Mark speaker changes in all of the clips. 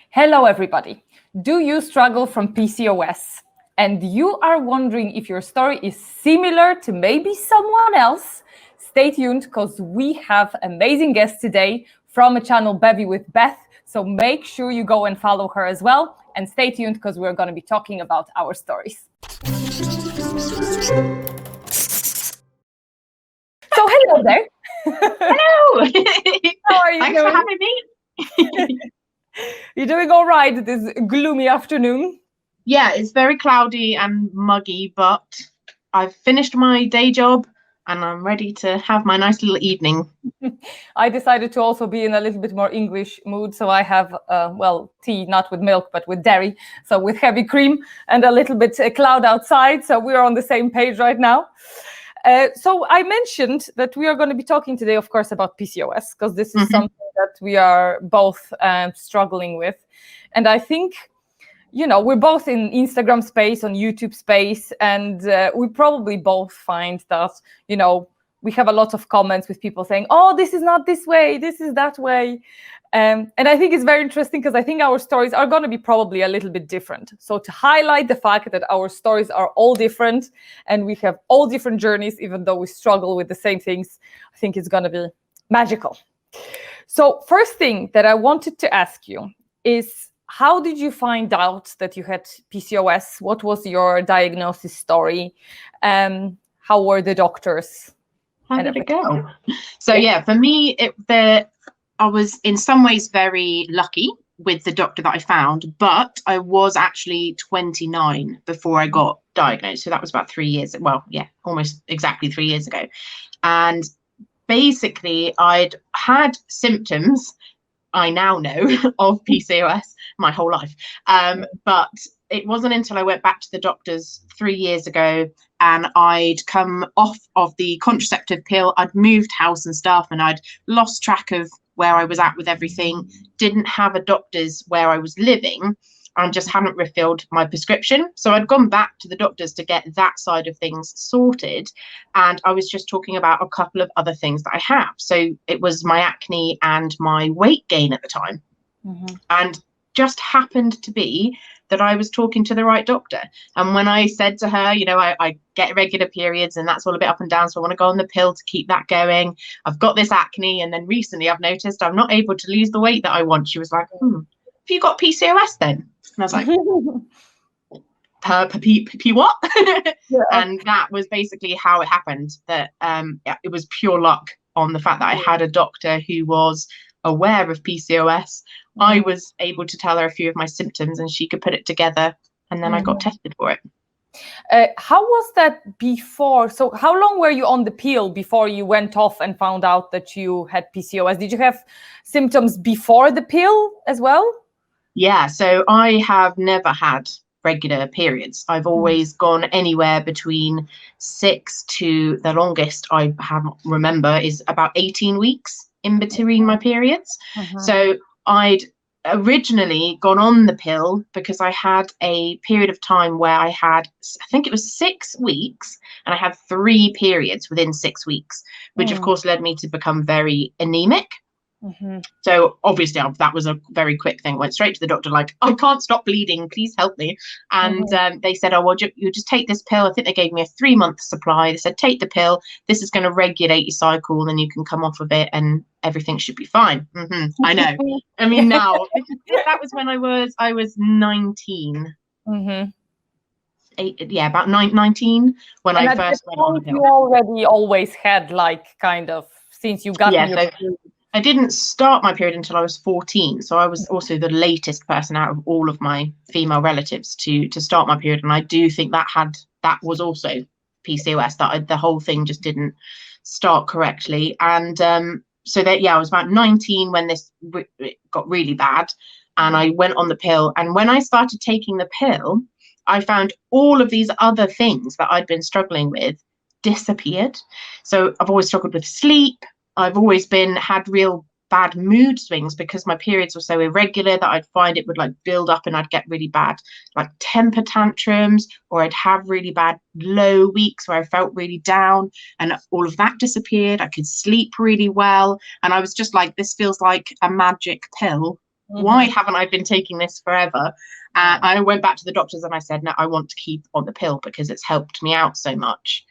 Speaker 1: Hello, everybody. Do you struggle from PCOS? And you are wondering if your story is similar to maybe someone else? Stay tuned because we have amazing guests today from a channel Bevy with Beth. So make sure you go and follow her as well. And stay tuned because we're going to be talking about our stories. So hello there.
Speaker 2: Hello.
Speaker 1: How are you
Speaker 2: Thanks
Speaker 1: doing?
Speaker 2: for having me.
Speaker 1: You're doing all right this gloomy afternoon?
Speaker 2: Yeah, it's very cloudy and muggy, but I've finished my day job and I'm ready to have my nice little evening.
Speaker 1: I decided to also be in a little bit more English mood, so I have, tea, not with milk, but with dairy, so with heavy cream and a little bit cloud outside, so we're on the same page right now. So I mentioned that we are going to be talking today, of course, about PCOS, because this is something that we are both struggling with. And I think, you know, we're both in Instagram space, on YouTube space, and we probably both find that, you know, we have a lot of comments with people saying, oh, this is not this way, this is that way. And I think it's very interesting because I think our stories are going to be probably a little bit different. So to highlight the fact that our stories are all different and we have all different journeys, even though we struggle with the same things, I think it's going to be magical. So first thing that I wanted to ask you is, how did you find out that you had PCOS? What was your diagnosis story? How were the doctors?
Speaker 2: How did it go? So yeah, for me, I was in some ways very lucky with the doctor that I found, but I was actually 29 before I got diagnosed. So that was about 3 years. Well, yeah, almost exactly 3 years ago. And basically, I'd had symptoms, I now know, of PCOS my whole life. But it wasn't until I went back to the doctors 3 years ago and I'd come off of the contraceptive pill. I'd moved house and stuff and I'd lost track of where I was at with everything, didn't have a doctor's where I was living, and just hadn't refilled my prescription. So I'd gone back to the doctors to get that side of things sorted. And I was just talking about a couple of other things that I have. So it was my acne and my weight gain at the time. And just happened to be that I was talking to the right doctor. And when I said to her, you know, I get regular periods and that's all a bit up and down, so I want to go on the pill to keep that going. I've got this acne, and then recently I've noticed I'm not able to lose the weight that I want. She was like, have you got PCOS then? And I was like, what? Yeah. And that was basically how it happened. That it was pure luck on the fact that I had a doctor who was aware of PCOS. I was able to tell her a few of my symptoms and she could put it together, and then I got tested for it.
Speaker 1: How was that before? So how long were you on the pill before you went off and found out that you had PCOS? Did you have symptoms before the pill as well?
Speaker 2: Yeah, so I have never had regular periods. I've always gone anywhere between 6 to the longest I remember is about 18 weeks in between my periods. So I'd originally gone on the pill because I had a period of time where I had, I think it was 6 weeks, and I had 3 periods within 6 weeks, which of course led me to become very anemic. So obviously that was a very quick thing. Went straight to the doctor, like, I can't stop bleeding, please help me. And they said, oh, well, you just take this pill. I think they gave me a 3-month supply. They said, take the pill. This is going to regulate your cycle, and you can come off of it and everything should be fine. I know. I mean, now that was when I was 19. About 19 when I first went on the pill.
Speaker 1: You already always had, like, kind of, since you got
Speaker 2: I didn't start my period until I was 14. So I was also the latest person out of all of my female relatives to start my period. And I do think that was also PCOS, that the whole thing just didn't start correctly. And so that, I was about 19 when this got really bad, and I went on the pill. And when I started taking the pill, I found all of these other things that I'd been struggling with disappeared. So I've always struggled with sleep. I've always had real bad mood swings because my periods were so irregular that I'd find it would like build up and I'd get really bad like temper tantrums, or I'd have really bad low weeks where I felt really down, and all of that disappeared. I could sleep really well, and I was just like, this feels like a magic pill Why haven't I been taking this forever? I went back to the doctors and I said, no, I want to keep on the pill because it's helped me out so much.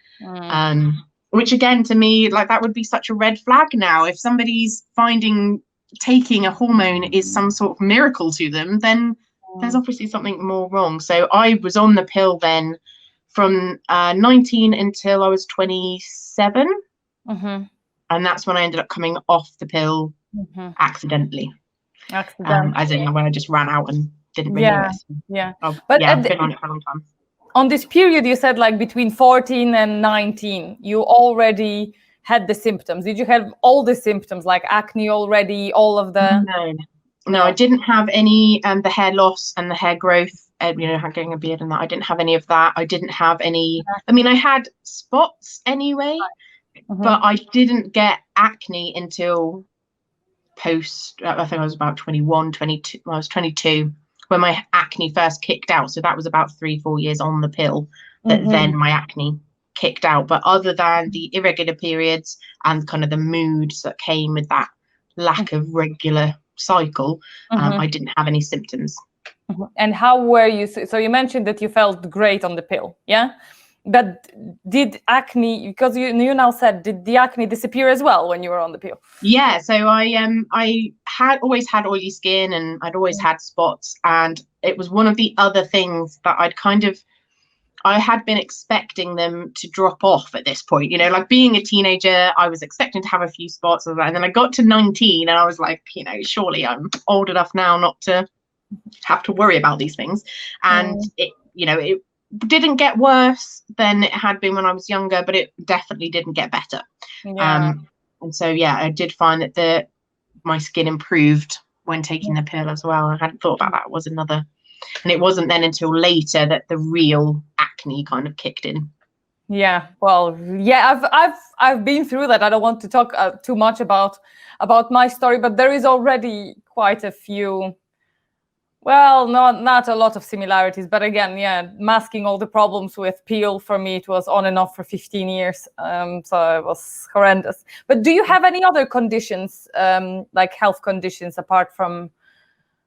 Speaker 2: Which again, to me, like that would be such a red flag now. If somebody's finding taking a hormone is some sort of miracle to them, then there's obviously something more wrong. So I was on the pill then from 19 until I was 27. And that's when I ended up coming off the pill accidentally. As in when I just ran out and didn't renew it. But I've been on it for a long time.
Speaker 1: On this period, you said like between 14 and 19, you already had the symptoms. Did you have all the symptoms like acne already, all of the...
Speaker 2: No, I didn't have any, the hair loss and the hair growth, getting a beard and that. I didn't have any of that. I didn't have any, I mean, I had spots anyway, but I didn't get acne until post, I think I was about 21, 22, I was 22 when my acne first kicked out. So that was about 3-4 years on the pill that then my acne kicked out. But other than the irregular periods and kind of the moods that came with that lack of regular cycle, I didn't have any symptoms.
Speaker 1: And how were you? So you mentioned that you felt great on the pill, yeah? But did acne, because you now said, did the acne disappear as well when you were on the pill?
Speaker 2: Yeah, so I had always had oily skin and I'd always had spots, and it was one of the other things that I had been expecting them to drop off at this point. Like being a teenager, I was expecting to have a few spots and then I got to 19 and I was like, surely I'm old enough now not to have to worry about these things. And it didn't get worse than it had been when I was younger, but it definitely didn't get better. And so, I did find that my skin improved when taking the pill as well. I hadn't thought about that. Was another, and it wasn't then until later that the real acne kind of kicked in.
Speaker 1: Yeah, well, I've been through that. I don't want to talk too much about my story, but there is already quite a few. Well, not a lot of similarities, but again, masking all the problems with pill, for me, it was on and off for 15 years. So it was horrendous. But do you have any other conditions, like health conditions apart from...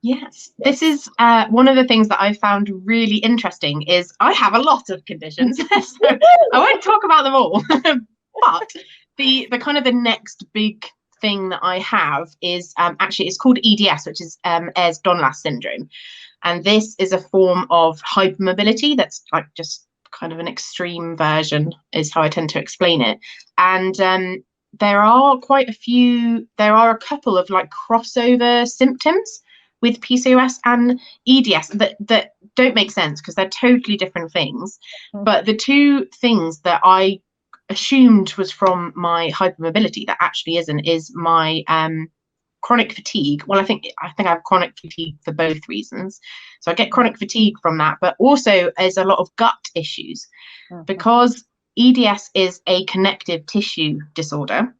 Speaker 2: Yes, this is one of the things that I found really interesting is I have a lot of conditions. So I won't talk about them all, but the kind of the next big thing that I have is actually it's called EDS, which is Ehlers-Danlos syndrome, and this is a form of hypermobility that's like just kind of an extreme version is how I tend to explain it. And there are a couple of like crossover symptoms with PCOS and EDS that don't make sense because they're totally different things. But the two things that I assumed was from my hypermobility that actually isn't is my chronic fatigue. Well, I think I have chronic fatigue for both reasons. So I get chronic fatigue from that, but also there's a lot of gut issues because EDS is a connective tissue disorder.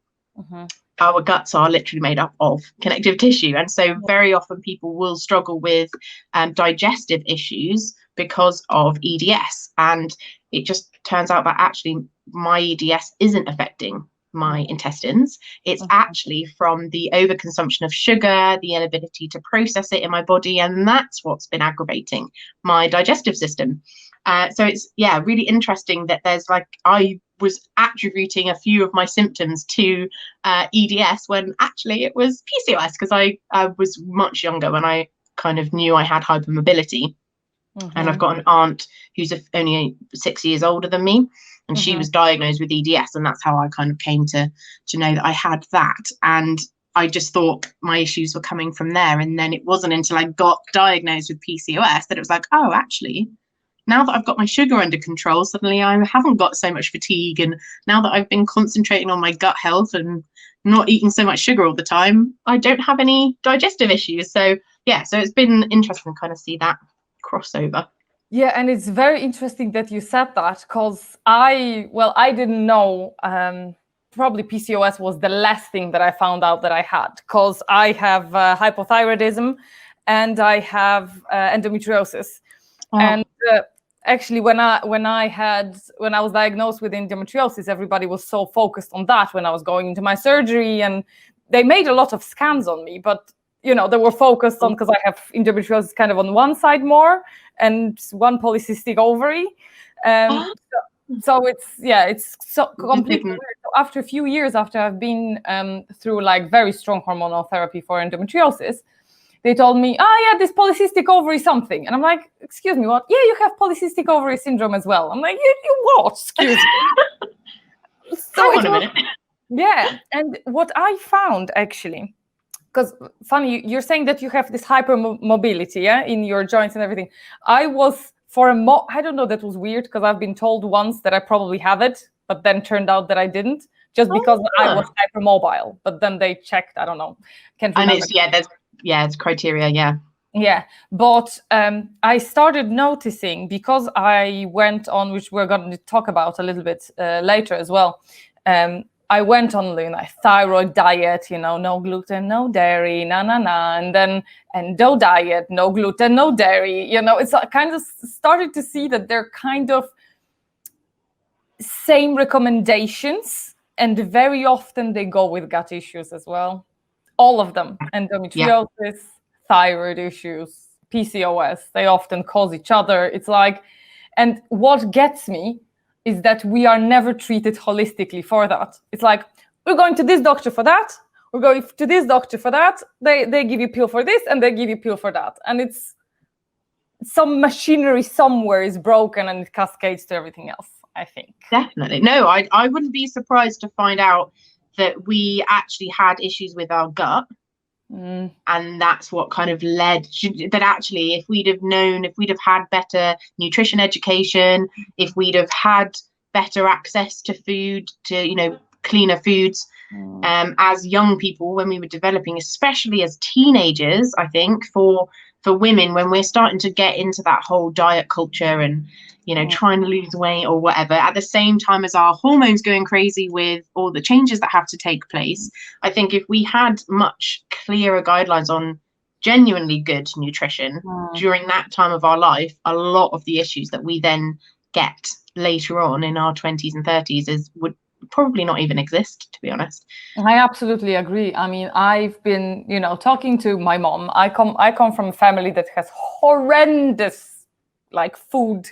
Speaker 2: Our guts are literally made up of connective tissue, and so very often people will struggle with digestive issues because of EDS, and it just turns out that actually my EDS isn't affecting my intestines. It's actually from the overconsumption of sugar, the inability to process it in my body, and that's what's been aggravating my digestive system. So it's really interesting that there's I was attributing a few of my symptoms to EDS when actually it was PCOS, because I was much younger when I kind of knew I had hypermobility. And I've got an aunt who's only 6 years older than me, and she was diagnosed with EDS, and that's how I kind of came to know that I had that. And I just thought my issues were coming from there. And then it wasn't until I got diagnosed with PCOS that it was like, oh, actually, now that I've got my sugar under control, suddenly I haven't got so much fatigue. And now that I've been concentrating on my gut health and not eating so much sugar all the time, I don't have any digestive issues. So so it's been interesting to kind of see that crossover.
Speaker 1: Yeah, and it's very interesting that you said that, because I didn't know. Probably PCOS was the last thing that I found out that I had, because I have hypothyroidism and I have endometriosis. And actually, when I was diagnosed with endometriosis, everybody was so focused on that when I was going into my surgery, and they made a lot of scans on me, but they were focused on, because I have endometriosis kind of on one side more and one polycystic ovary. So it's so completely weird. So after a few years, after I've been through like very strong hormonal therapy for endometriosis, they told me, this polycystic ovary something. And I'm like, excuse me, what? Yeah, you have polycystic ovary syndrome as well. I'm like, you what? Excuse me. So
Speaker 2: Hang on a minute.
Speaker 1: Yeah. And what I found actually, because funny, you're saying that you have this hypermobility, in your joints and everything. I was I don't know, that was weird, because I've been told once that I probably have it, but then turned out that I didn't, just because I was hypermobile. But then they checked, I don't know, can't remember.
Speaker 2: And it's criteria,
Speaker 1: Yeah, but I started noticing, because I went on, which we're going to talk about a little bit later as well. I went on a thyroid diet, no gluten, no dairy, and then endo diet, no gluten, no dairy. It's kind of started to see that they're kind of same recommendations, and very often they go with gut issues as well. All of them, endometriosis, thyroid issues, PCOS, they often cause each other. It's like, and what gets me is that we are never treated holistically for that. It's like, we're going to this doctor for that, we're going to this doctor for that, they give you pill for this, and they give you pill for that. And it's some machinery somewhere is broken, and it cascades to everything else, I think.
Speaker 2: Definitely. No, I wouldn't be surprised to find out that we actually had issues with our gut. And that's what kind of led that actually, if we'd have known, if we'd have had better nutrition education, if we'd have had better access to food, to cleaner foods, as young people, when we were developing, especially as teenagers, I think for women, when we're starting to get into that whole diet culture and trying to lose weight or whatever, at the same time as our hormones going crazy with all the changes that have to take place, I think if we had much clearer guidelines on genuinely good nutrition during that time of our life, a lot of the issues that we then get later on in our 20s and 30s would probably not even exist, to be honest.
Speaker 1: I absolutely agree. I mean, I've been, talking to my mom. I come from a family that has horrendous food,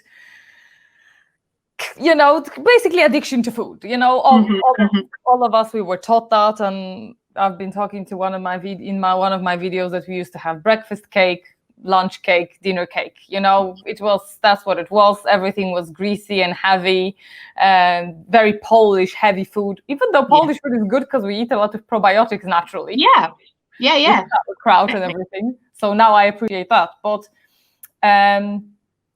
Speaker 1: basically addiction to food. All of us, we were taught that. And I've been talking to one of my videos that we used to have breakfast cake, lunch cake, dinner cake. That's what it was. Everything was greasy and heavy, and very Polish, heavy food. Even though Polish food is good because we eat a lot of probiotics naturally.
Speaker 2: Yeah.
Speaker 1: Kraut and everything. So now I appreciate that. But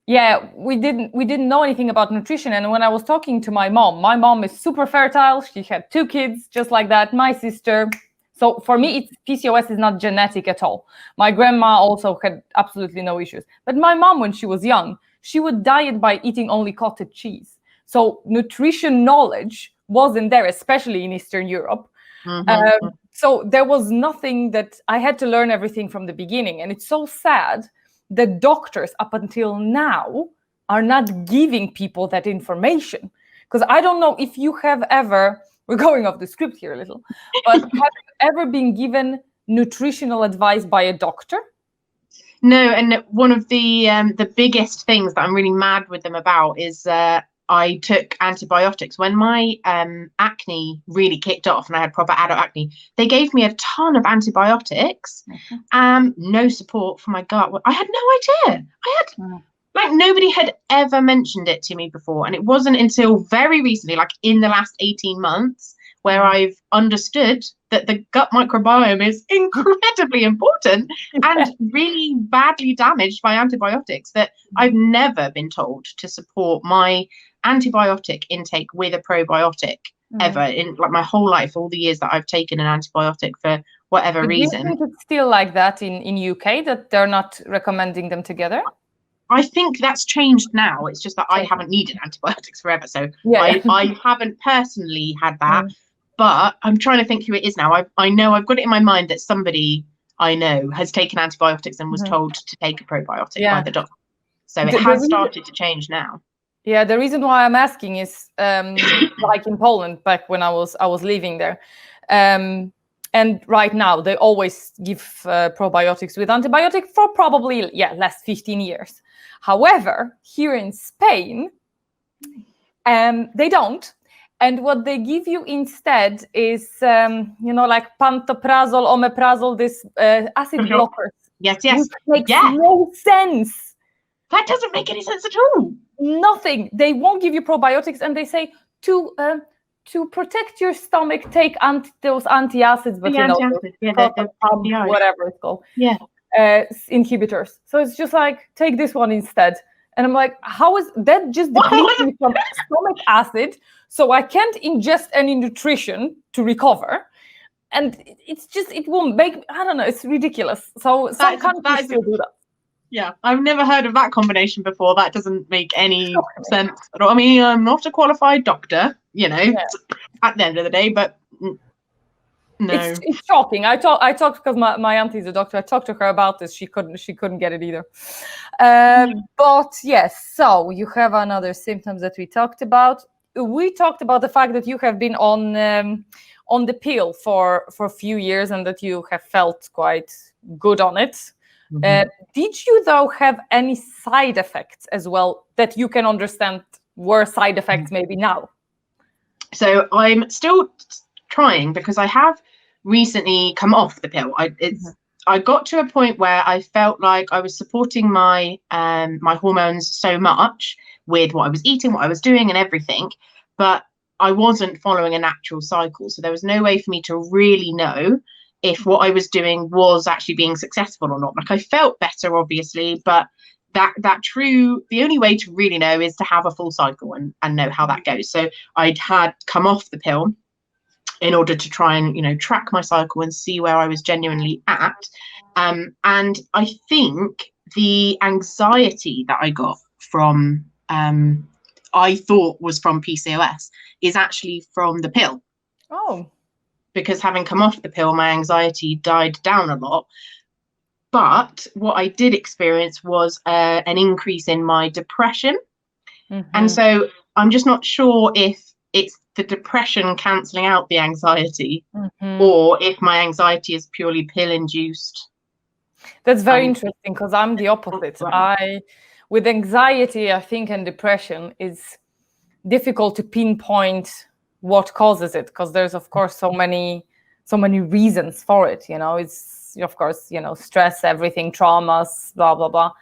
Speaker 1: we didn't know anything about nutrition. And when I was talking to my mom is super fertile. She had 2 kids just like that. My sister. So for me, PCOS is not genetic at all. My grandma also had absolutely no issues. But my mom, when she was young, she would diet by eating only cottage cheese. So nutrition knowledge wasn't there, especially in Eastern Europe. So there was nothing that I had to learn everything from the beginning. And it's so sad that doctors up until now are not giving people that information. Because I don't know if you have ever, we're going off the script here a little, but have you ever been given nutritional advice by a doctor?
Speaker 2: No, and one of the biggest things that I'm really mad with them about is I took antibiotics when my acne really kicked off and I had proper adult acne. They gave me a ton of antibiotics, no support for my gut. I had no idea. Nobody had ever mentioned it to me before. And it wasn't until very recently, in the last 18 months, where I've understood that the gut microbiome is incredibly important and really badly damaged by antibiotics, that I've never been told to support my antibiotic intake with a probiotic ever in my whole life, all the years that I've taken an antibiotic for whatever reason.
Speaker 1: Do you think it's still like that in UK, that they're not recommending them together?
Speaker 2: I think that's changed now. It's just that I haven't needed antibiotics forever. So I haven't personally had that, but I'm trying to think who it is now. I know I've got it in my mind that somebody I know has taken antibiotics and was told to take a probiotic by the doctor. So it has started to change now.
Speaker 1: Yeah, the reason why I'm asking is like in Poland back when I was living there. And right now, they always give probiotics with antibiotic for probably, last 15 years. However, here in Spain, they don't. And what they give you instead is, like pantoprazole, omeprazole, this acid blockers.
Speaker 2: Yes.
Speaker 1: Which makes no sense.
Speaker 2: That doesn't make any sense at all.
Speaker 1: Nothing. They won't give you probiotics, and they say to protect your stomach, take those antacids, but whatever it's called, inhibitors. So it's just like, take this one instead. And I'm like, how is that just depleting me from stomach acid, so I can't ingest any nutrition to recover? And it's just, it won't make, I don't know, it's ridiculous. So some countries still do that.
Speaker 2: Yeah, I've never heard of that combination before. That doesn't make any sense at all. I mean, I'm not a qualified doctor, at the end of the day, but no.
Speaker 1: It's shocking. I talked because my auntie is a doctor. I talked to her about this. She couldn't get it either. But yes, so you have another symptoms that we talked about. We talked about the fact that you have been on the pill for a few years and that you have felt quite good on it. Did you though have any side effects as well that you can understand were side effects maybe now?
Speaker 2: So I'm still trying, because I have recently come off the pill. I got to a point where I felt like I was supporting my my hormones so much with what I was eating, what I was doing and everything, but I wasn't following a natural cycle. So there was no way for me to really know if what I was doing was actually being successful or not. Like, I felt better, obviously, but the only way to really know is to have a full cycle and know how that goes. So I'd had come off the pill in order to try and, track my cycle and see where I was genuinely at. And I think the anxiety that I got from, I thought was from PCOS, is actually from the pill.
Speaker 1: Oh.
Speaker 2: Because having come off the pill, my anxiety died down a lot. But what I did experience was an increase in my depression. And so I'm just not sure if it's the depression cancelling out the anxiety, or if my anxiety is purely pill induced.
Speaker 1: That's very interesting, because I'm the opposite. With anxiety, I think, and depression, it's difficult to pinpoint what causes it, because there's of course so many reasons for it. It's of course stress, everything, traumas, blah blah blah,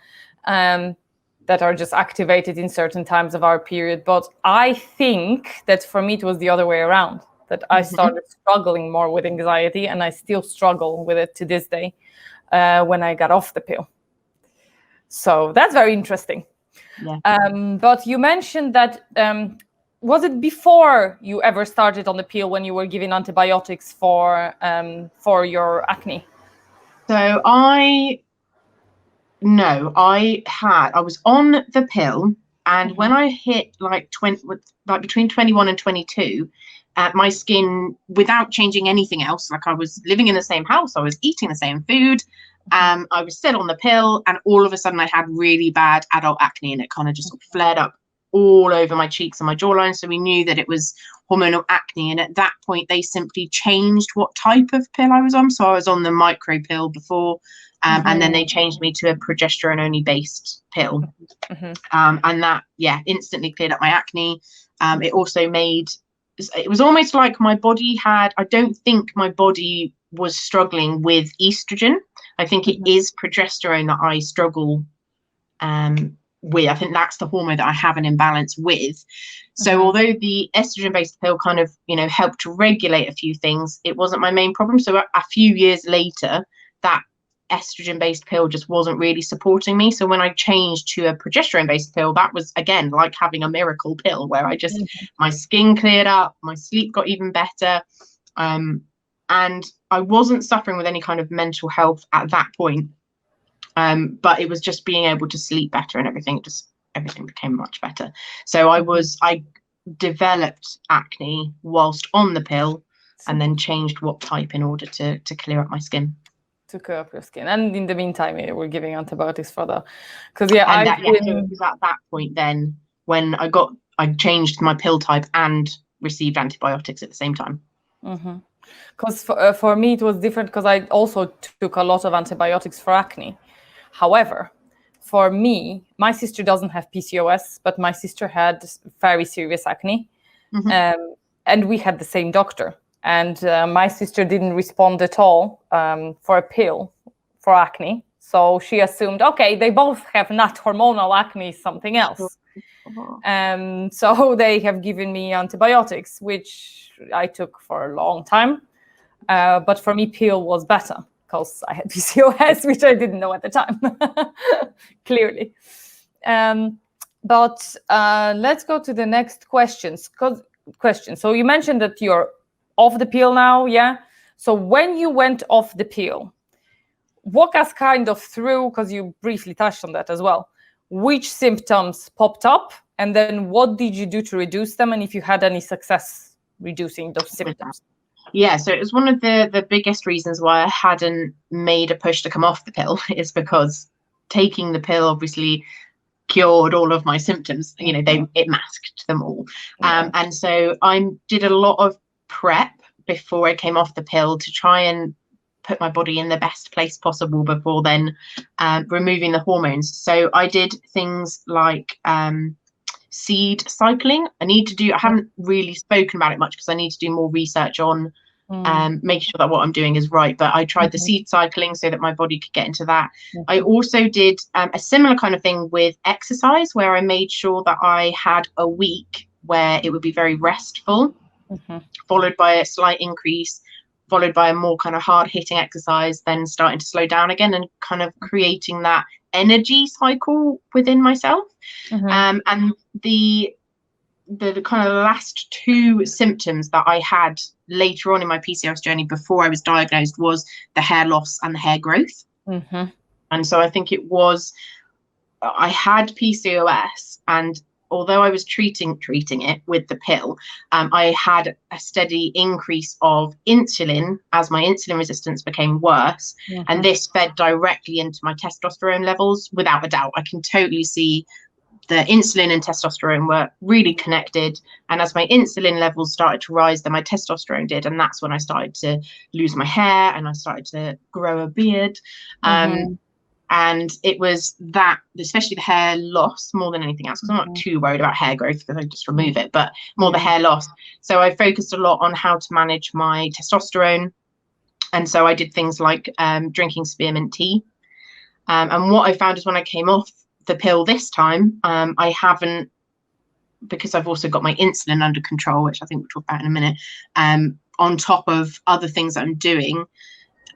Speaker 1: that are just activated in certain times of our period. But I think that for me it was the other way around, that I started struggling more with anxiety, and I still struggle with it to this day when I got off the pill. So that's very interesting. But you mentioned that was it before you ever started on the pill, when you were giving antibiotics for your acne?
Speaker 2: So I was on the pill, and when I hit between 21 and 22, my skin, without changing anything else, like I was living in the same house, I was eating the same food, I was still on the pill, and all of a sudden I had really bad adult acne, and it kind of just sort of flared up all over my cheeks and my jawline. So we knew that it was hormonal acne, and at that point they simply changed what type of pill I was on. So I was on the micro pill before, and then they changed me to a progesterone only based pill, and that instantly cleared up my acne. It also it was almost like my body I don't think my body was struggling with estrogen. I think it is progesterone that I struggle with. I think that's the hormone that I have an imbalance with. So although the estrogen based pill kind of helped to regulate a few things, it wasn't my main problem. So a few years later, that estrogen based pill just wasn't really supporting me. So when I changed to a progesterone based pill, that was again like having a miracle pill, where I just my skin cleared up, my sleep got even better, and I wasn't suffering with any kind of mental health at that point. But it was just being able to sleep better and everything became much better. So I developed acne whilst on the pill, and then changed what type in order to clear up my skin. To clear up your skin. And in the meantime, we're giving antibiotics for that. Because it was at that point then when I changed my pill type and received antibiotics at the same time.
Speaker 1: Because for me, it was different because I also took a lot of antibiotics for acne. However, for me, my sister doesn't have PCOS, but my sister had very serious acne. And we had the same doctor. And my sister didn't respond at all for a pill for acne. So she assumed, okay, they both have not hormonal acne, something else. So they have given me antibiotics, which I took for a long time. But for me, pill was better because I had PCOS, which I didn't know at the time, clearly. But let's go to the next question. So you mentioned that you're off the pill now, yeah? So when you went off the pill, walk us kind of through, because you briefly touched on that as well, which symptoms popped up, and then what did you do to reduce them, and if you had any success reducing those symptoms?
Speaker 2: Yeah, so it was one of the biggest reasons why I hadn't made a push to come off the pill, is because taking the pill obviously cured all of my symptoms. You know, it masked them all. And so I did a lot of prep before I came off the pill to try and put my body in the best place possible before then removing the hormones. So I did things like seed cycling. I haven't really spoken about it much because I need to do more research on making sure that what I'm doing is right. But I tried the seed cycling so that my body could get into that. I also did a similar kind of thing with exercise, where I made sure that I had a week where it would be very restful, followed by a slight increase, followed by a more kind of hard hitting exercise, then starting to slow down again, and kind of creating that energy cycle within myself. And the kind of last two symptoms that I had later on in my PCOS journey before I was diagnosed was the hair loss and the hair growth. And so I think I had PCOS, and although I was treating it with the pill, I had a steady increase of insulin as my insulin resistance became worse. And this fed directly into my testosterone levels, without a doubt. I can totally see the insulin and testosterone were really connected. And as my insulin levels started to rise, then my testosterone did. And that's when I started to lose my hair and I started to grow a beard. And it was that, especially the hair loss, more than anything else, because I'm not too worried about hair growth because I just remove it, but more the hair loss. So I focused a lot on how to manage my testosterone. And so I did things like drinking spearmint tea. And what I found is when I came off the pill this time, I haven't, because I've also got my insulin under control, which I think we'll talk about in a minute, on top of other things that I'm doing,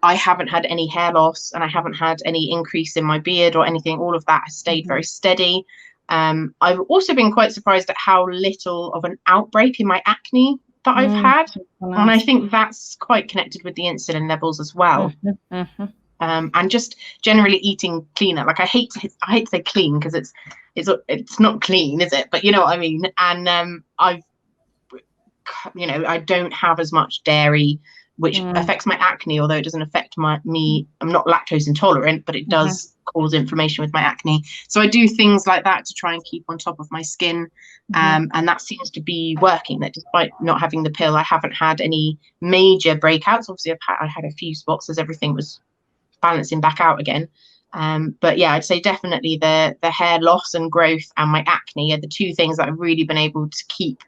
Speaker 2: I haven't had any hair loss and I haven't had any increase in my beard or anything. All of that has stayed very steady. I've also been quite surprised at how little of an outbreak in my acne that I've had. And I think that's quite connected with the insulin levels as well. And just generally eating cleaner. Like I hate to say clean because it's not clean, is it? But you know what I mean. And I don't have as much dairy, which affects my acne, although it doesn't affect me. I'm not lactose intolerant, but it does cause inflammation with my acne. So I do things like that to try and keep on top of my skin. And that seems to be working, that despite not having the pill, I haven't had any major breakouts. Obviously, I had a few spots as everything was balancing back out again. But yeah, I'd say definitely the hair loss and growth and my acne are the two things that I've really been able to keep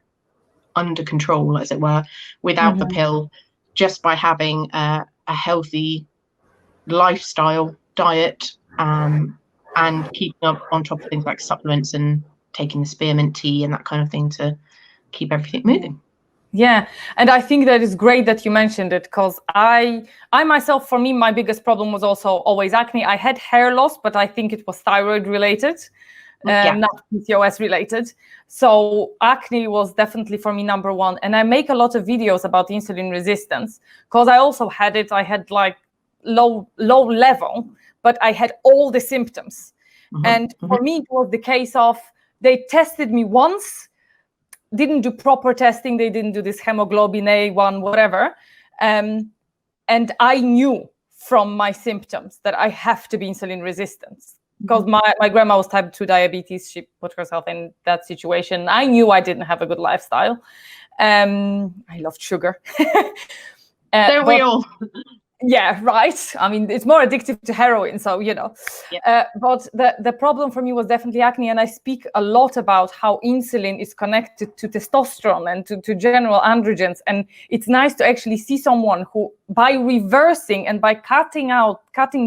Speaker 2: under control, as it were, without the pill, just by having a healthy lifestyle diet, and keeping up on top of things like supplements and taking the spearmint tea and that kind of thing to keep everything moving.
Speaker 1: Yeah, and I think that is great that you mentioned it, because I myself, for me, my biggest problem was also always acne. I had hair loss, but I think it was thyroid related, not PCOS related. So acne was definitely for me number one. And I make a lot of videos about insulin resistance because I also had it. I had like low level, but I had all the symptoms. And for me, it was the case of they tested me once, didn't do proper testing. They didn't do this hemoglobin A1, whatever. And I knew from my symptoms that I have to be insulin resistant, because my grandma was type 2 diabetes. She put herself in that situation. I knew I didn't have a good lifestyle. I loved sugar.
Speaker 2: Don't we all?
Speaker 1: Yeah, right. I mean, it's more addictive to heroin, so
Speaker 2: Yeah.
Speaker 1: But the problem for me was definitely acne, and I speak a lot about how insulin is connected to testosterone and to general androgens. And it's nice to actually see someone who, by reversing and by cutting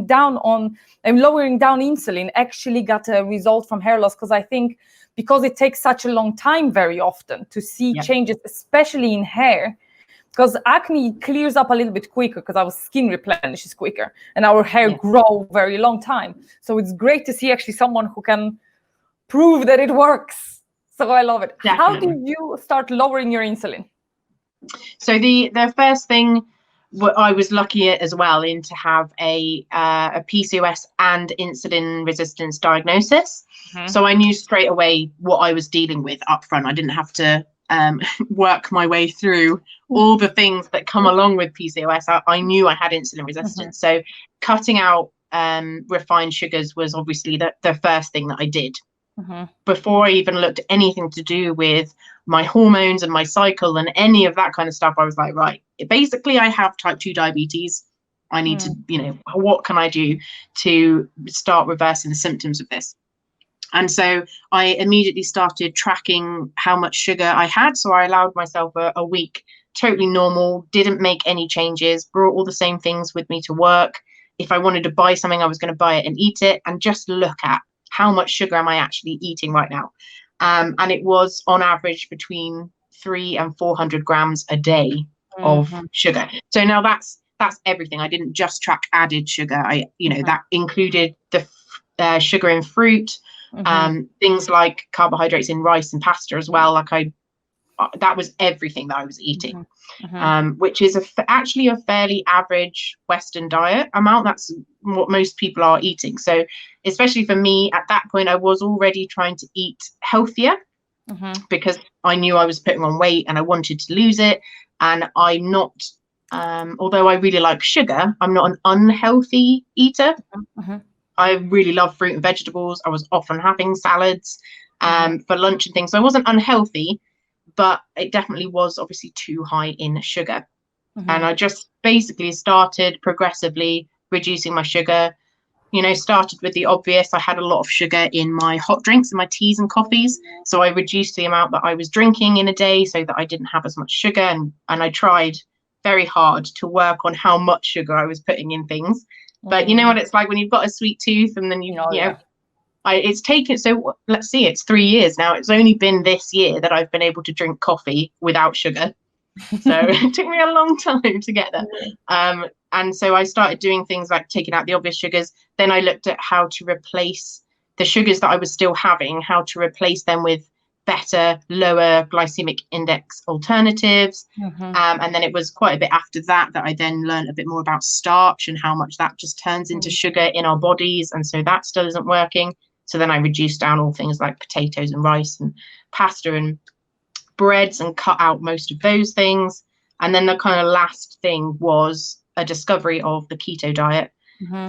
Speaker 1: down on and lowering down insulin, actually got a result from hair loss. Because I think because it takes such a long time very often to see changes, especially in hair. Because acne clears up a little bit quicker because our skin replenishes quicker and our hair grow very long time. So it's great to see actually someone who can prove that it works. So I love it.
Speaker 2: Definitely.
Speaker 1: How did you start lowering your insulin?
Speaker 2: So the first thing, I was lucky as well in to have a PCOS and insulin resistance diagnosis. So I knew straight away what I was dealing with up front. I didn't have to work my way through all the things that come along with PCOS. I knew I had insulin resistance. So cutting out refined sugars was obviously the first thing that I did. Before I even looked at anything to do with my hormones and my cycle and any of that kind of stuff, I was like, right, basically I have type 2 diabetes. I need to, what can I do to start reversing the symptoms of this? And so I immediately started tracking how much sugar I had. So I allowed myself a week totally normal, didn't make any changes, brought all the same things with me to work. If I wanted to buy something, I was going to buy it and eat it, and just look at how much sugar am I actually eating right now. And it was on average between 300 and 400 grams a day of sugar. So now that's everything. I didn't just track added sugar. That included the sugar in fruit, things like carbohydrates in rice and pasta as well. That was everything that I was eating, which is actually a fairly average Western diet amount. That's what most people are eating. So especially for me at that point, I was already trying to eat healthier because I knew I was putting on weight and I wanted to lose it. And I'm not, although I really like sugar, I'm not an unhealthy eater. I really love fruit and vegetables. I was often having salads for lunch and things. So I wasn't unhealthy, but it definitely was obviously too high in sugar. And I just basically started progressively reducing my sugar. Started with the obvious. I had a lot of sugar in my hot drinks and my teas and coffees. So I reduced the amount that I was drinking in a day so that I didn't have as much sugar. And I tried very hard to work on how much sugar I was putting in things. But you know what it's like when you've got a sweet tooth and then it's taken, so let's see, it's 3 years now. It's only been this year that I've been able to drink coffee without sugar. So it took me a long time to get there. And so I started doing things like taking out the obvious sugars. Then I looked at how to replace the sugars that I was still having, how to replace them with better, lower glycemic index alternatives. And then it was quite a bit after that I then learned a bit more about starch and how much that just turns into sugar in our bodies. And so that still isn't working. So then I reduced down all things like potatoes and rice and pasta and breads and cut out most of those things. And then the kind of last thing was a discovery of the keto diet.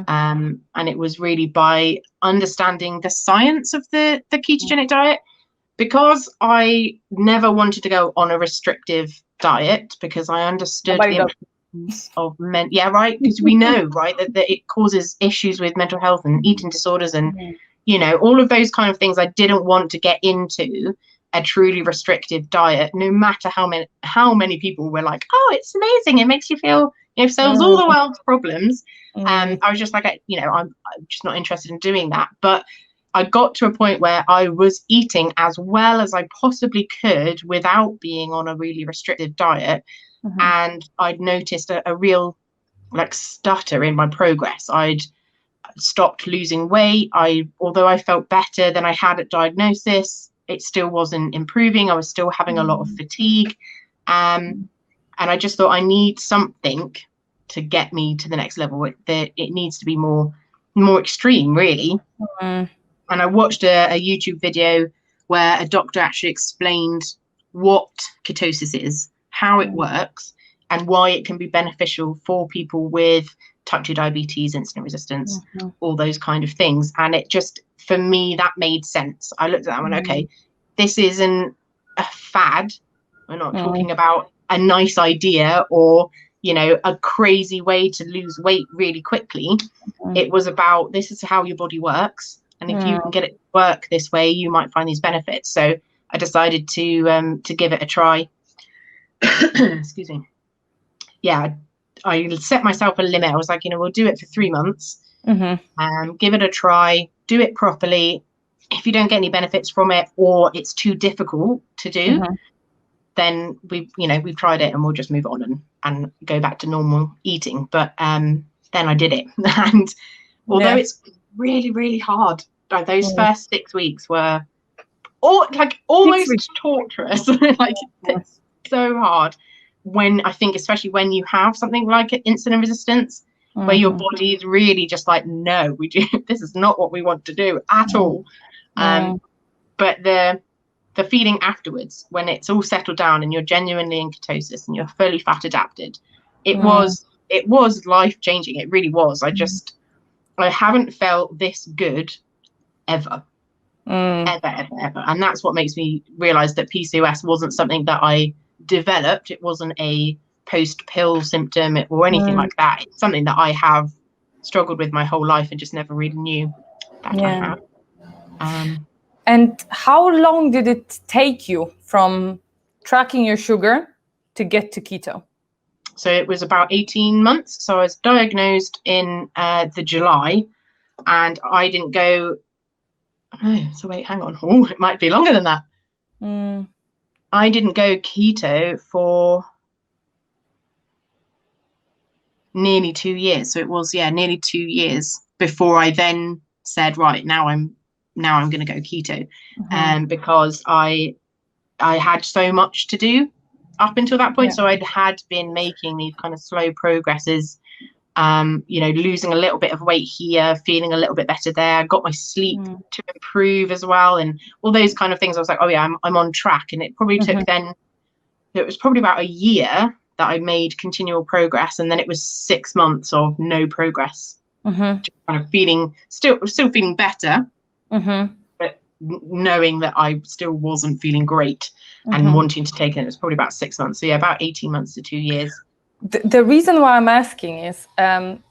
Speaker 2: And it was really by understanding the science of the ketogenic diet, because I never wanted to go on a restrictive diet because I understood the importance of because we know, right, that it causes issues with mental health and eating disorders and all of those kind of things. I didn't want to get into a truly restrictive diet, no matter how many people were like, oh, it's amazing, it makes you feel, solves all the world's problems. I was just like, I'm just not interested in doing that. But I got to a point where I was eating as well as I possibly could without being on a really restrictive diet. And I'd noticed a real stutter in my progress. I'd stopped losing weight. Although I felt better than I had at diagnosis, it still wasn't improving. I was still having a lot of fatigue. And I just thought I need something to get me to the next level. It needs to be more extreme, really. And I watched a YouTube video where a doctor actually explained what ketosis is, how it works, and why it can be beneficial for people with type 2 diabetes, insulin resistance, all those kind of things. And it just, for me, that made sense. I looked at that and went, okay, this isn't a fad. We're not talking about a nice idea or, a crazy way to lose weight really quickly. It was about, this is how your body works, and if you can get it to work this way, you might find these benefits. So I decided to give it a try. Excuse me. Yeah, I set myself a limit. I was like, we'll do it for 3 months. Give it a try, do it properly. If you don't get any benefits from it, or it's too difficult to do, then we've tried it and we'll just move on and go back to normal eating. But then I did it. And although it's really, really hard, like those first 6 weeks were almost torturous. Like it's so hard, when I think, especially when you have something like insulin resistance, where your body is really just like, no, this is not what we want to do at all. But the feeling afterwards, when it's all settled down and you're genuinely in ketosis and you're fully fat adapted, it was life changing. It really was. I haven't felt this good ever. Ever. And that's what makes me realize that PCOS wasn't something that I developed. It wasn't a post-pill symptom or anything like that. It's something that I have struggled with my whole life and just never really knew that I have.
Speaker 1: And how long did it take you from tracking your sugar to get to keto?
Speaker 2: So it was about 18 months. So I was diagnosed in the July, and I didn't go. Oh, so wait, hang on. Oh, it might be longer than that. I didn't go keto for nearly 2 years. So it was, nearly 2 years before I then said, right, now I'm going to go keto. Because I had so much to do up until that point. So I had been making these kind of slow progresses, losing a little bit of weight here, feeling a little bit better there. I got my sleep to improve as well, and all those kind of things. I was like, oh yeah, I'm on track. And it probably took it was probably about a year that I made continual progress, and then it was 6 months of no progress. Just kind of still feeling better, but knowing that I still wasn't feeling great and wanting to take it. It was probably about 6 months. So yeah, about 18 months to 2 years.
Speaker 1: The reason why I'm asking is,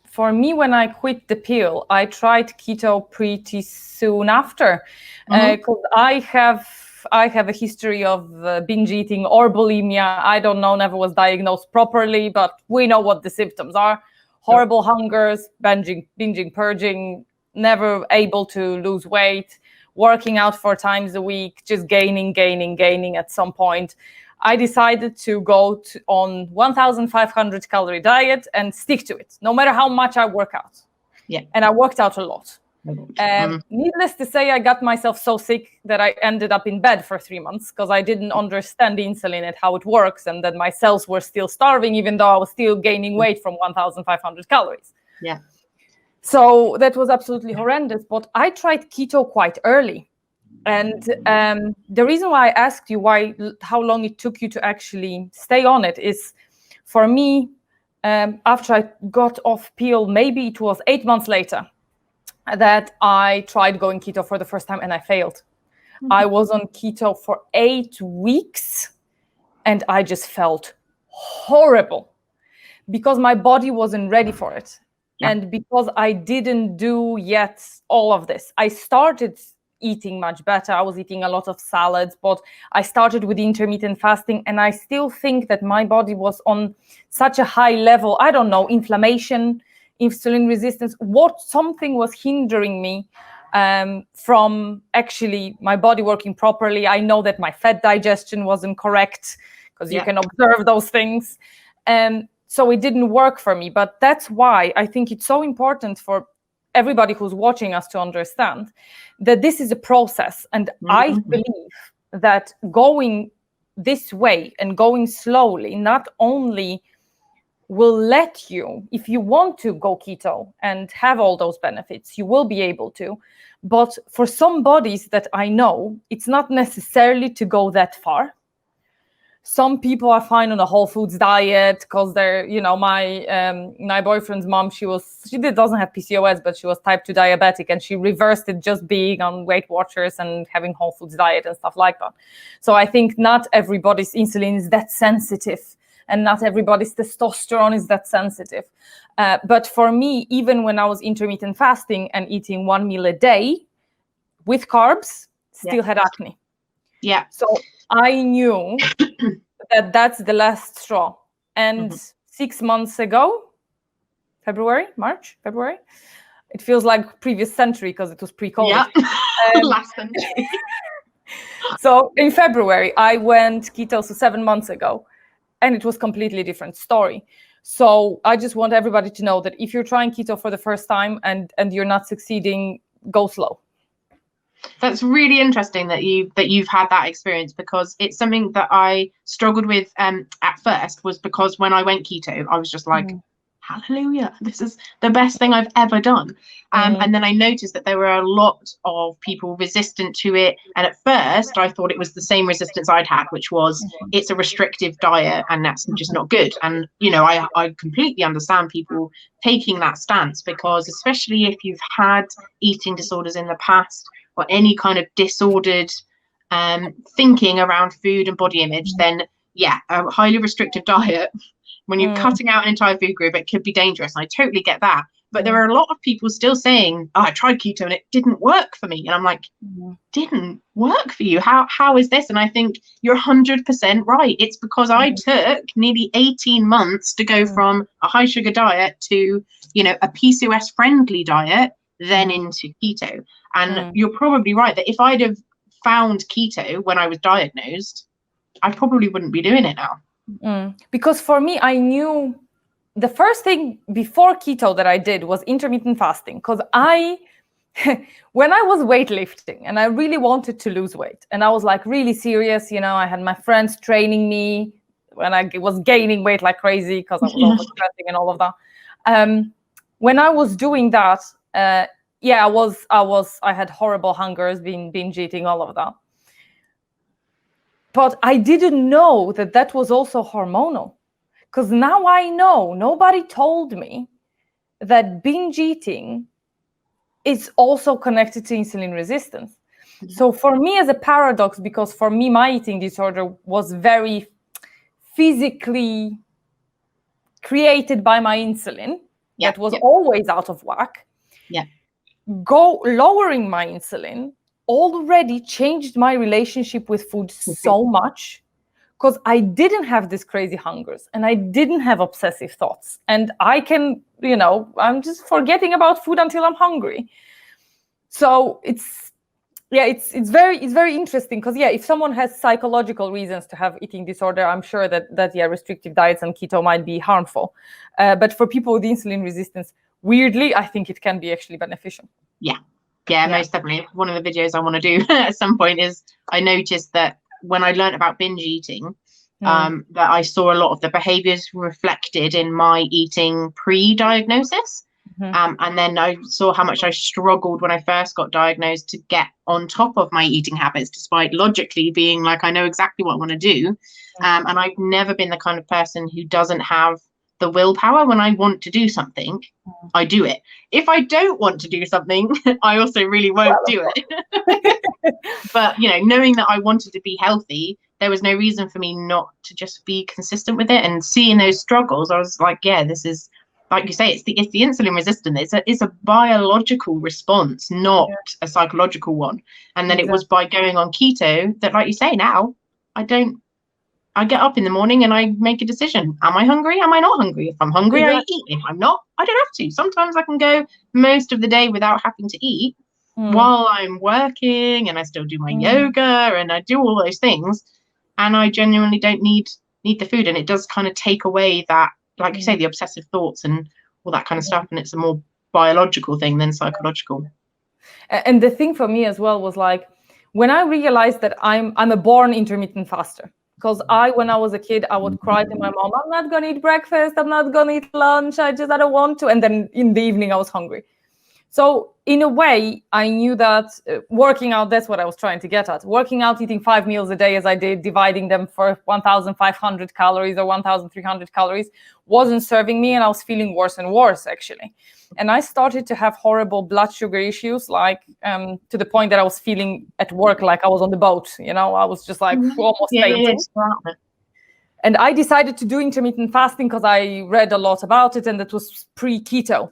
Speaker 1: for me, when I quit the pill, I tried keto pretty soon after, because I have a history of binge eating or bulimia. I don't know, never was diagnosed properly, but we know what the symptoms are. Horrible hungers, binging, purging, never able to lose weight, working out 4 times a week, just gaining at some point. I decided to go on 1,500 calorie diet and stick to it, no matter how much I work out. And I worked out a lot. Needless to say, I got myself so sick that I ended up in bed for 3 months, because I didn't understand insulin and how it works, and that my cells were still starving, even though I was still gaining weight from 1,500 calories. So that was absolutely horrendous. But I tried keto quite early. And the reason why I asked you how long it took you to actually stay on it is, for me, after I got off pill, maybe it was 8 months later, that I tried going keto for the first time, and I failed. I was on keto for 8 weeks, and I just felt horrible because my body wasn't ready for it. And because I didn't do yet all of this, I started eating much better. I was eating a lot of salads, but I started with intermittent fasting, and I still think that my body was on such a high level. I don't know, inflammation, insulin resistance, something was hindering me from actually my body working properly. I know that my fat digestion wasn't correct, because you can observe those things. So it didn't work for me. But that's why I think it's so important for everybody who's watching us to understand that this is a process. And I believe that going this way and going slowly not only will let you, if you want to go keto and have all those benefits, you will be able to. But for some bodies that I know, it's not necessarily to go that far. Some people are fine on a whole foods diet because they're, my boyfriend's mom, she doesn't have PCOS, but she was type 2 diabetic, and she reversed it just being on Weight Watchers and having whole foods diet and stuff like that. So I think not everybody's insulin is that sensitive and not everybody's testosterone is that sensitive. But for me, even when I was intermittent fasting and eating 1 meal a day with carbs, still had acne.
Speaker 2: Yeah.
Speaker 1: So I knew that that's the last straw. And 6 months ago, February, it feels like previous century because it was pre-COVID.
Speaker 2: Yeah, last century.
Speaker 1: So in February, I went keto, so 7 months ago, and it was completely different story. So I just want everybody to know that if you're trying keto for the first time and you're not succeeding, go slow.
Speaker 2: That's really interesting that you've had that experience, because it's something that I struggled with at first, was because when I went keto, I was just like, hallelujah, this is the best thing I've ever done. And then I noticed that there were a lot of people resistant to it. And at first I thought it was the same resistance I'd had, which was it's a restrictive diet and that's just not good. And, you know, I completely understand people taking that stance, because especially if you've had eating disorders in the past or any kind of disordered thinking around food and body image, then yeah, a highly restrictive diet, when you're cutting out an entire food group, it could be dangerous. I totally get that. But there are a lot of people still saying, oh, I tried keto and it didn't work for me. And I'm like, didn't work for you? How is this? And I think you're 100% right. It's because I took nearly 18 months to go from a high sugar diet to, you know, a PCOS friendly diet, then into keto. And you're probably right that if I'd have found keto when I was diagnosed, I probably wouldn't be doing it now.
Speaker 1: Because for me, I knew the first thing before keto that I did was intermittent fasting, because when I was weightlifting and I really wanted to lose weight and I was like really serious, you know, I had my friends training me when I was gaining weight like crazy because I was overstressing and all of that. When I was doing that, I had horrible hungers, binge eating, all of that. But I didn't know that that was also hormonal, because now I know. Nobody told me that binge eating is also connected to insulin resistance. So for me, as a paradox, because for me, my eating disorder was very physically created by my insulin that was always out of whack. Lowering my insulin already changed my relationship with food so much, because I didn't have this crazy hungers and I didn't have obsessive thoughts, and I can, you know, I'm just forgetting about food until I'm hungry. So it's very interesting, because if someone has psychological reasons to have eating disorder, I'm sure that restrictive diets and keto might be harmful, but for people with insulin resistance, weirdly, I think it can be actually beneficial.
Speaker 2: Yeah, most definitely. One of the videos I want to do at some point is, I noticed that when I learned about binge eating, that I saw a lot of the behaviors reflected in my eating pre-diagnosis. And then I saw how much I struggled when I first got diagnosed to get on top of my eating habits, despite logically being like, I know exactly what I want to do. And I've never been the kind of person who doesn't have the willpower. When I want to do something, I do it. If I don't want to do something, I also really won't do it. But, you know, knowing that I wanted to be healthy, there was no reason for me not to just be consistent with it. And seeing those struggles, I was like, yeah, this is, like you say, it's the insulin resistant. It's a biological response, not a psychological one. And then it was by going on keto that, like you say, now I get up in the morning and I make a decision. Am I hungry? Am I not hungry? If I'm hungry, I eat. If I'm not, I don't have to. Sometimes I can go most of the day without having to eat while I'm working, and I still do my yoga and I do all those things. And I genuinely don't need the food. And it does kind of take away that, like you say, the obsessive thoughts and all that kind of stuff. And it's a more biological thing than psychological.
Speaker 1: And the thing for me as well was like, when I realized that I'm a born intermittent faster, because when I was a kid, I would cry to my mom, I'm not going to eat breakfast, I'm not going to eat lunch, I don't want to. And then in the evening, I was hungry. So in a way, I knew that working out, that's what I was trying to get at. Working out, eating 5 meals a day as I did, dividing them for 1,500 calories or 1,300 calories, wasn't serving me, and I was feeling worse and worse, actually. And I started to have horrible blood sugar issues, like to the point that I was feeling at work like I was on the boat, you know, I was just like almost fainting. And I decided to do intermittent fasting because I read a lot about it, and it was pre-keto.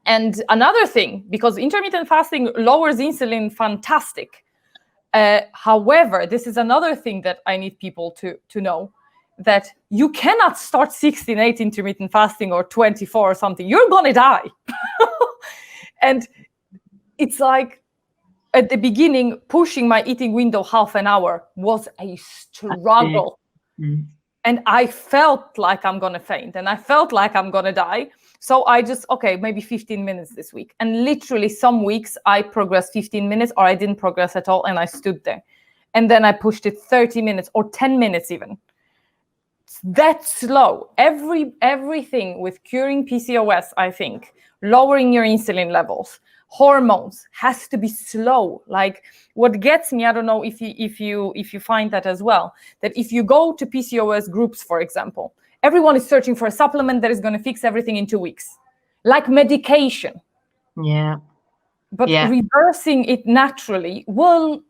Speaker 1: And another thing, because intermittent fasting lowers insulin, fantastic. However, this is another thing that I need people to know, that you cannot start 16/8 intermittent fasting or 24 or something. You're going to die. And it's like, at the beginning, pushing my eating window half an hour was a struggle. And I felt like I'm going to faint, and I felt like I'm going to die. So I just, okay, maybe 15 minutes this week. And literally some weeks I progressed 15 minutes, or I didn't progress at all, and I stood there. And then I pushed it 30 minutes or 10 minutes even. That's slow. Everything with curing PCOS, I think, lowering your insulin levels, hormones, has to be slow. Like, what gets me, I don't know if you find that as well, that if you go to PCOS groups, for example, everyone is searching for a supplement that is going to fix everything in 2 weeks, like medication.
Speaker 2: Yeah.
Speaker 1: But reversing it naturally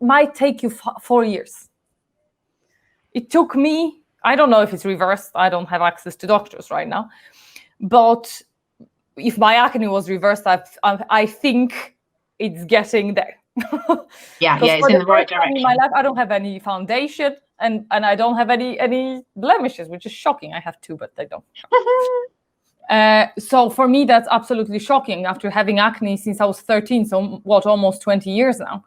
Speaker 1: might take you 4 years. It took me, I don't know if it's reversed. I don't have access to doctors right now. But if my acne was reversed, I think it's getting there.
Speaker 2: Yeah, it's in the right direction.
Speaker 1: In my life, I don't have any foundation, and I don't have any blemishes, which is shocking. I have 2, but they don't. So for me, that's absolutely shocking after having acne since I was 13. So what, almost 20 years now.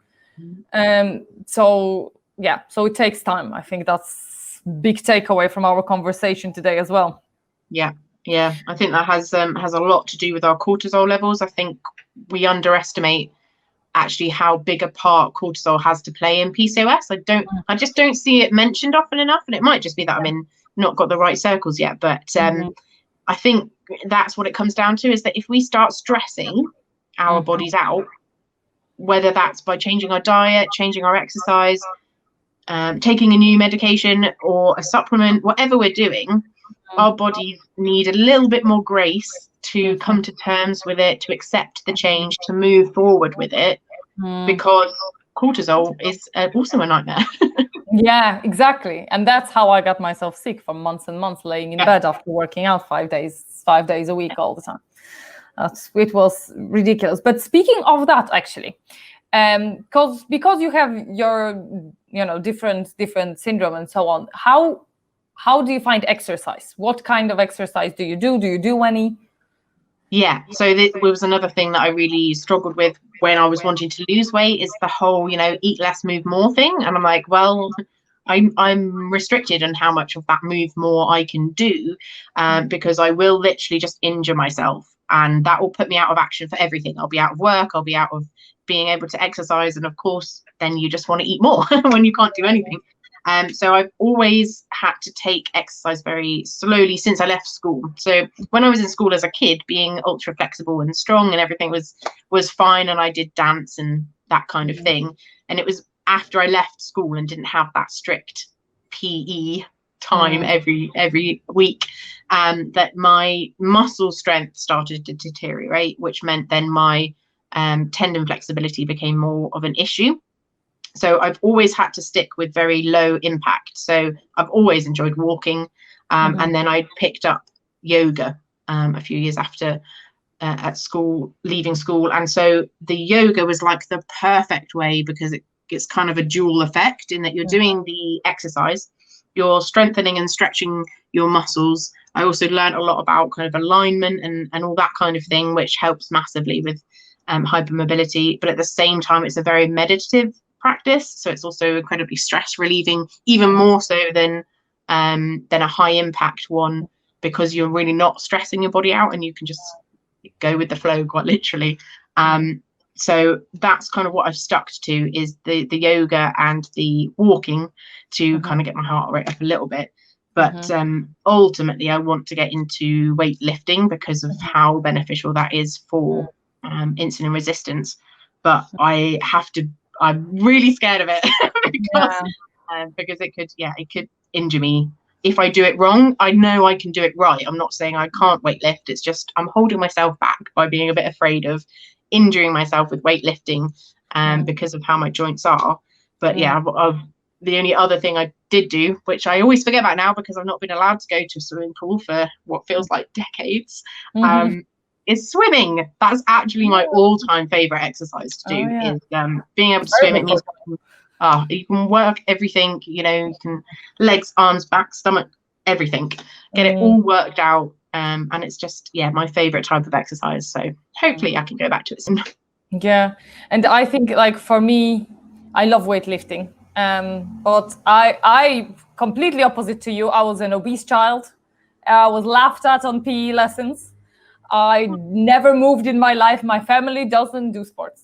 Speaker 1: So it takes time. I think that's big takeaway from our conversation today as well.
Speaker 2: Yeah. I think that has a lot to do with our cortisol levels. I think we underestimate actually how big a part cortisol has to play in PCOS. I just don't see it mentioned often enough, and it might just be that I'm not got the right circles yet. But I think that's what it comes down to, is that if we start stressing our bodies out, whether that's by changing our diet, changing our exercise, taking a new medication or a supplement, whatever we're doing, our bodies need a little bit more grace to come to terms with it, to accept the change, to move forward with it, because cortisol is also a nightmare.
Speaker 1: Yeah, exactly. And that's how I got myself sick for months and months, laying in bed after working out 5 days a week all the time. It was ridiculous. But speaking of that, actually, because you have your different syndrome and so on, how do you find exercise? What kind of exercise do you do? Do you do any?
Speaker 2: Yeah, so this was another thing that I really struggled with when I was wanting to lose weight, is the whole, eat less, move more thing. And I'm like, well, I'm restricted on how much of that move more I can do, because I will literally just injure myself, and that will put me out of action for everything. I'll be out of work, I'll be out of being able to exercise, and of course, then you just want to eat more when you can't do anything. So I've always had to take exercise very slowly since I left school. So when I was in school as a kid, being ultra flexible and strong and everything was fine, and I did dance and that kind of thing. And it was after I left school and didn't have that strict PE time every week, that my muscle strength started to deteriorate, which meant then my tendon flexibility became more of an issue. So I've always had to stick with very low impact. So I've always enjoyed walking. And then I picked up yoga a few years after at school, leaving school. And so the yoga was like the perfect way, because it's kind of a dual effect in that you're doing the exercise, you're strengthening and stretching your muscles. I also learned a lot about kind of alignment and all that kind of thing, which helps massively with hypermobility. But at the same time, it's a very meditative practice, so it's also incredibly stress relieving, even more so than a high impact one, because you're really not stressing your body out and you can just go with the flow, quite literally. So that's kind of what I've stuck to, is the yoga and the walking to kind of get my heart rate up a little bit. But ultimately I want to get into weightlifting because of how beneficial that is for insulin resistance. But I'm really scared of it because it could injure me if I do it wrong. I know I can do it right. I'm not saying I can't weightlift. It's just I'm holding myself back by being a bit afraid of injuring myself with weightlifting because of how my joints are. But the only other thing I did do, which I always forget about now because I've not been allowed to go to a swimming pool for what feels like decades, is swimming. That's actually my all-time favorite exercise to do. Is being able to swim. It means you can work everything, you know, you can legs, arms, back, stomach, everything, get it all worked out. And it's just, my favorite type of exercise. So hopefully I can go back to it soon.
Speaker 1: Yeah. And I think, like, for me, I love weightlifting. But I completely opposite to you. I was an obese child. I was laughed at on PE lessons. I never moved in my life. My family doesn't do sports.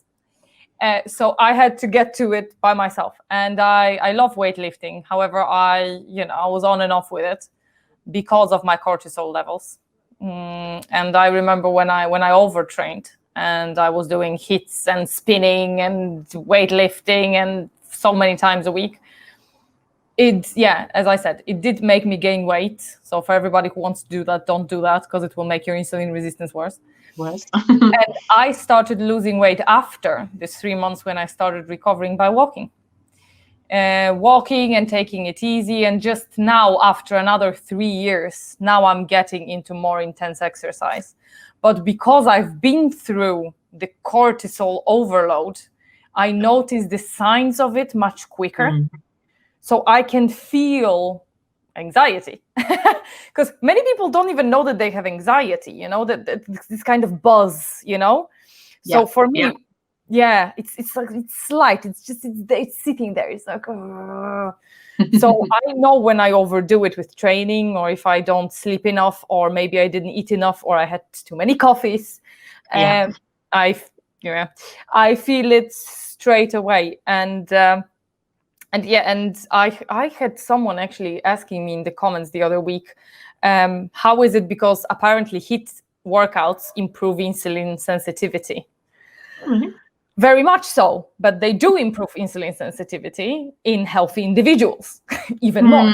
Speaker 1: So I had to get to it by myself. And I love weightlifting. However, I was on and off with it because of my cortisol levels. And I remember when I overtrained and I was doing hits and spinning and weightlifting and so many times a week. As I said, it did make me gain weight. So for everybody who wants to do that, don't do that because it will make your insulin resistance worse. And I started losing weight after this 3 months when I started recovering by walking and taking it easy. And just now, after another 3 years, now I'm getting into more intense exercise. But because I've been through the cortisol overload, I notice the signs of it much quicker. So I can feel anxiety because many people don't even know that they have anxiety, that this kind of buzz, So for me, it's like, it's slight. It's just, it's sitting there. It's like, so I know when I overdo it with training, or if I don't sleep enough, or maybe I didn't eat enough, or I had too many coffees. I feel it straight away. And I had someone actually asking me in the comments the other week, how is it? Because apparently HIIT workouts improve insulin sensitivity. Very much so, but they do improve insulin sensitivity in healthy individuals, even more,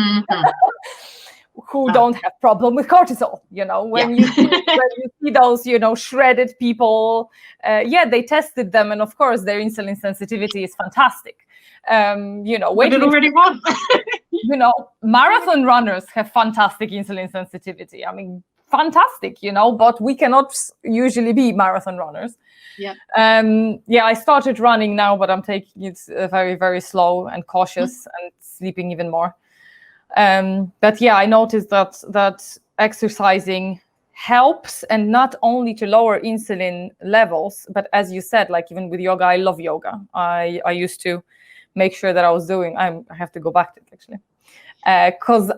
Speaker 1: who don't have problem with cortisol. When you see those, shredded people, they tested them, and of course their insulin sensitivity is fantastic.
Speaker 2: What did already want?
Speaker 1: Marathon runners have fantastic insulin sensitivity. I mean, fantastic, but we cannot usually be marathon runners. I started running now, but I'm taking it very, very slow and cautious and sleeping even more. But I noticed that exercising helps, and not only to lower insulin levels, but as you said, like even with yoga, I love yoga. I used to make sure that I was doing. I have to go back to it actually, because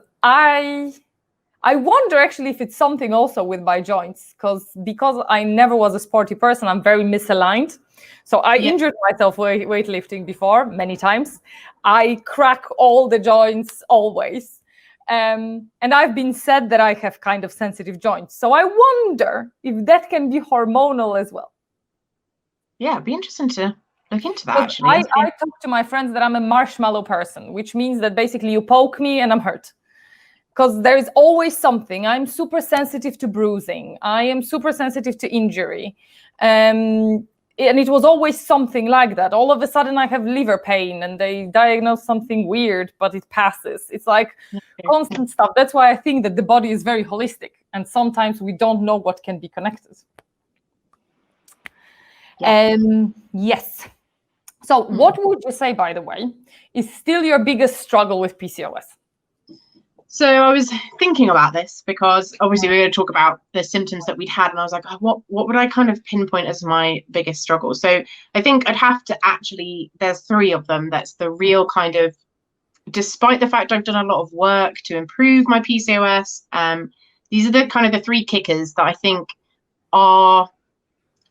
Speaker 1: I wonder actually if it's something also with my joints, because I never was a sporty person. I'm very misaligned. So I injured myself weightlifting before many times. I crack all the joints always. And I've been said that I have kind of sensitive joints. So I wonder if that can be hormonal as well.
Speaker 2: Yeah, it'd be interesting to look into that actually.
Speaker 1: I talk to my friends that I'm a marshmallow person, which means that basically you poke me and I'm hurt. Because there is always something. I'm super sensitive to bruising. I am super sensitive to injury. And it was always something like that. All of a sudden I have liver pain and they diagnose something weird, but it passes. It's like constant stuff. That's why I think that the body is very holistic. And sometimes we don't know what can be connected. Yes. So what would you say, by the way, is still your biggest struggle with PCOS?
Speaker 2: So I was thinking about this because obviously we're going to talk about the symptoms that we'd had, and I was like, what would I kind of pinpoint as my biggest struggle? So I think I'd have to there's 3 of them. That's the real kind of, despite the fact I've done a lot of work to improve my PCOS, these are the kind of the 3 kickers that I think are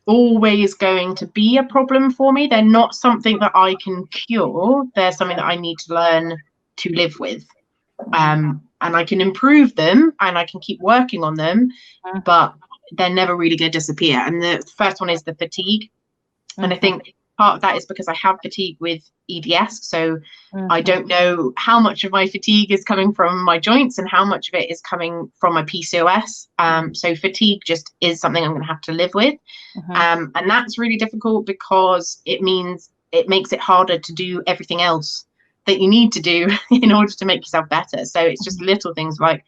Speaker 2: always going to be a problem for me. They're not something that I can cure. They're something that I need to learn to live with. And I can improve them and I can keep working on them, but they're never really going to disappear. And the first one is the fatigue. And I think part of that is because I have fatigue with EDS. So I don't know how much of my fatigue is coming from my joints and how much of it is coming from my PCOS. So fatigue just is something I'm going to have to live with. And that's really difficult because it means it makes it harder to do everything else that you need to do in order to make yourself better. So it's just little things like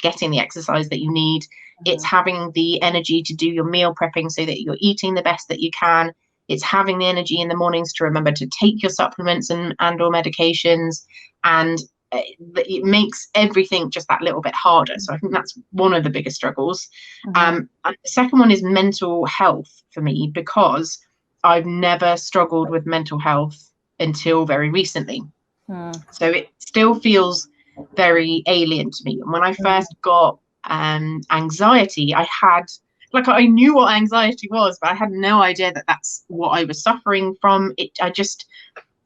Speaker 2: getting the exercise that you need. It's having the energy to do your meal prepping so that you're eating the best that you can. It's having the energy in the mornings to remember to take your supplements and or medications, and it makes everything just that little bit harder. So I think that's one of the biggest struggles. And the second one is mental health for me, because I've never struggled with mental health until very recently. So it still feels very alien to me. And when I first got anxiety, I knew what anxiety was, but I had no idea that that's what I was suffering from.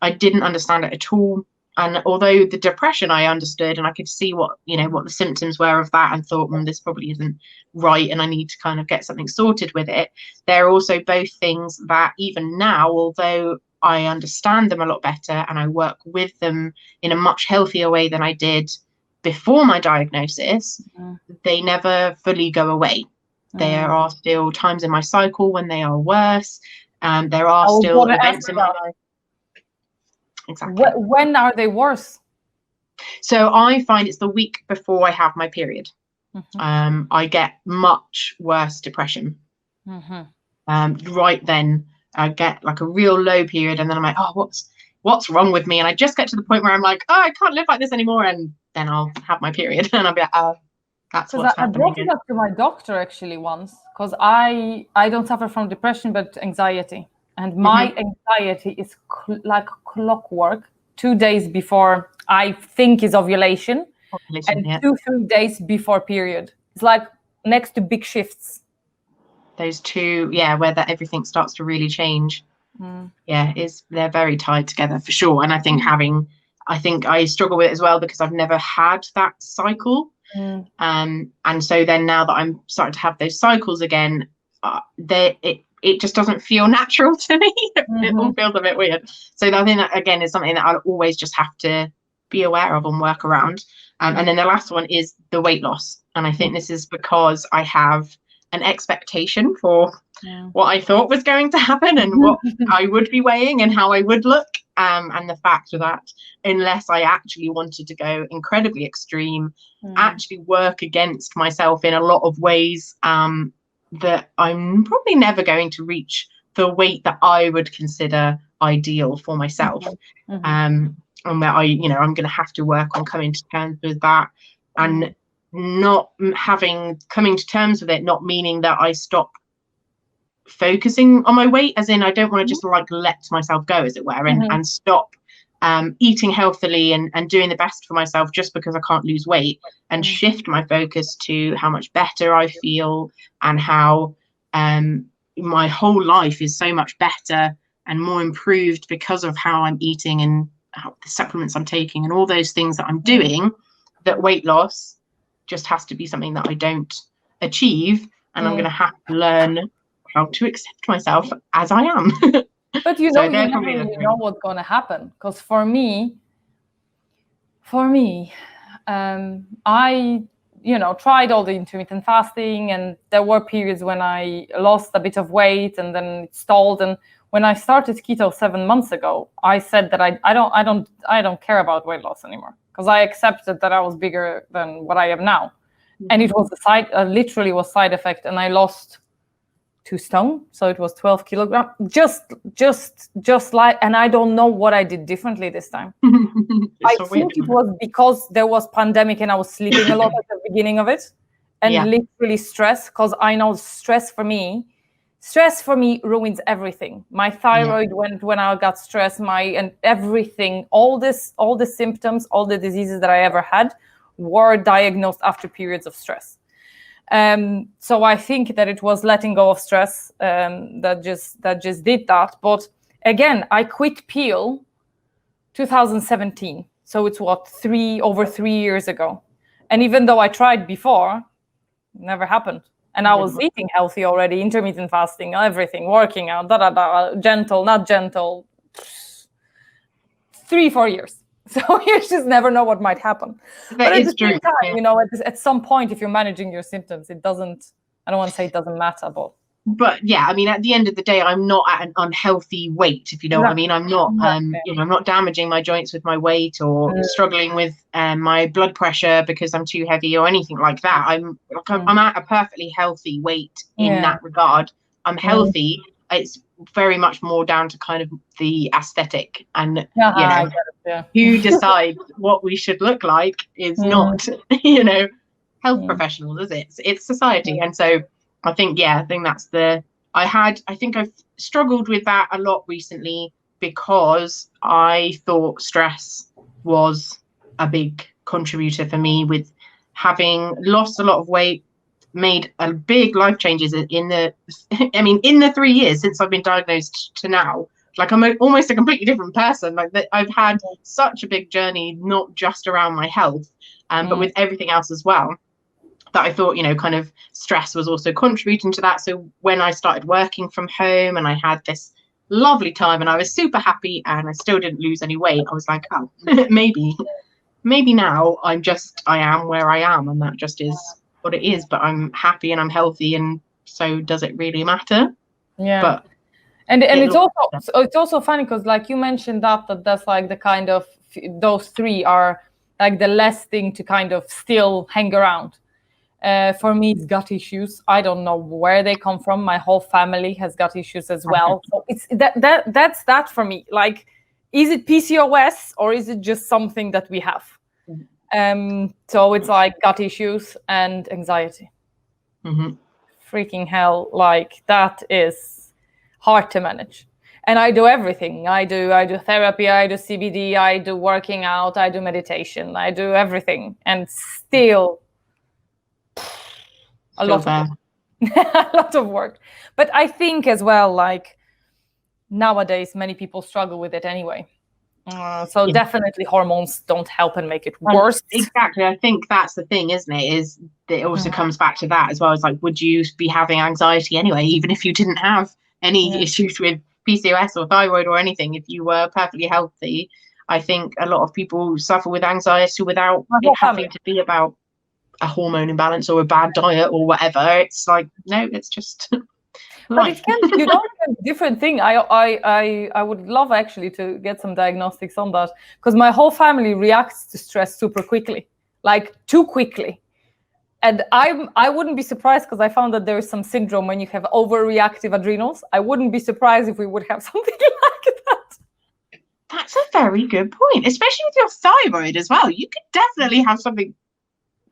Speaker 2: I didn't understand it at all. And although the depression I understood, and I could see what the symptoms were of that, and thought, this probably isn't right and I need to kind of get something sorted with it, they're also both things that even now, although I understand them a lot better and I work with them in a much healthier way than I did before my diagnosis, they never fully go away. There are still times in my cycle when they are worse. There are still events in my life. Exactly.
Speaker 1: When are they worse?
Speaker 2: So I find it's the week before I have my period. I get much worse depression. Right then, I get like a real low period, and then I'm like, oh, what's wrong with me? And I just get to the point where I'm like, oh, I can't live like this anymore. And then I'll have my period, and I'll be like, oh, that's what's happening.
Speaker 1: I brought it up to my doctor actually once, because I don't suffer from depression, but anxiety. And my anxiety is like clockwork. 2 days before I think is ovulation, and 2-3 days before period. It's like next to big shifts.
Speaker 2: Those two, where everything starts to really change. They're very tied together for sure. And I think I struggle with it as well, because I've never had that cycle. And so then now that I'm starting to have those cycles again, it just doesn't feel natural to me. It all feels a bit weird. So I think that, again, is something that I'll always just have to be aware of and work around. And then the last one is the weight loss. And I think this is because I have an expectation for what I thought was going to happen and what I would be weighing and how I would look. And the fact that unless I actually wanted to go incredibly extreme, actually work against myself in a lot of ways, that I'm probably never going to reach the weight that I would consider ideal for myself. And that I'm going to have to work on coming to terms with that, and not coming to terms with it, not meaning that I stop focusing on my weight, as in I don't want to just like let myself go, as it were, and stop eating healthily and doing the best for myself just because I can't lose weight, and shift my focus to how much better I feel and how my whole life is so much better and more improved because of how I'm eating and how the supplements I'm taking and all those things that I'm doing, that weight loss just has to be something that I don't achieve, and I'm going to have to learn how to accept myself as I am.
Speaker 1: But you never really know what's going to happen. Because for me, I tried all the intermittent fasting, and there were periods when I lost a bit of weight and then it stalled. And when I started keto 7 months ago, I said that I don't care about weight loss anymore, because I accepted that I was bigger than what I am now. And it was literally was side effect, and I lost 2 stone, so it was 12 kilograms, just like, and I don't know what I did differently this time. I think it was because there was pandemic and I was sleeping a lot at the beginning of it, and literally stress, because I know stress for me ruins everything. My thyroid went when I got stressed, and everything, all the symptoms, all the diseases that I ever had were diagnosed after periods of stress. So I think that it was letting go of stress that just did that. But again, I quit peel 2017. So it's over 3 years ago. And even though I tried before, it never happened. And I was eating healthy already, intermittent fasting, everything, working out, gentle, not gentle, 3-4 years. So you just never know what might happen. But at the same time, at some point, if you're managing your symptoms, it doesn't, I don't want to say it doesn't matter, but
Speaker 2: But yeah, I mean, at the end of the day, I'm not at an unhealthy weight, if you know what I mean. I'm not, you know, I'm not damaging my joints with my weight or struggling with my blood pressure because I'm too heavy or anything like that. I'm at a perfectly healthy weight in that regard. I'm healthy. It's very much more down to kind of the aesthetic and, you know, who decides what we should look like is not, you know, health professionals, is it? It's society. And so I think that's I think I've struggled with that a lot recently because I thought stress was a big contributor for me with having lost a lot of weight, made a big life changes in the 3 years since I've been diagnosed to now. Like I'm almost a completely different person. Like that I've had such a big journey, not just around my health, but with everything else as well. That I thought, you know, kind of stress was also contributing to that. So when I started working from home and I had this lovely time and I was super happy and I still didn't lose any weight, I was like, oh, maybe now I am where I am and that just is what it is. But I'm happy and I'm healthy, and so does it really matter?
Speaker 1: Yeah.
Speaker 2: But
Speaker 1: and it's also funny because like you mentioned that's like the kind of those three are like the less thing to kind of still hang around. For me, it's gut issues. I don't know where they come from. My whole family has gut issues as well. So it's that's that for me. Like, is it PCOS or is it just something that we have? So it's like gut issues and anxiety. Freaking hell, like that is hard to manage. And I do everything. I do therapy, I do CBD, I do working out, I do meditation, I do everything, and still. A lot of work. But I think as well, like nowadays, many people struggle with it anyway. So definitely hormones don't help and make it worse.
Speaker 2: Exactly. I think that's the thing, isn't it? Is that it also comes back to that as well. As like, would you be having anxiety anyway, even if you didn't have any issues with PCOS or thyroid or anything? If you were perfectly healthy, I think a lot of people suffer with anxiety without it having to be about a hormone imbalance or a bad diet or whatever. It's like, no, it's just
Speaker 1: but it can be, a different thing. I would love actually to get some diagnostics on that, because my whole family reacts to stress super quickly, like too quickly. And I wouldn't be surprised, because I found that there is some syndrome when you have overreactive adrenals. I wouldn't be surprised if we would have something like that.
Speaker 2: That's a very good point, especially with your thyroid as well. You could definitely have something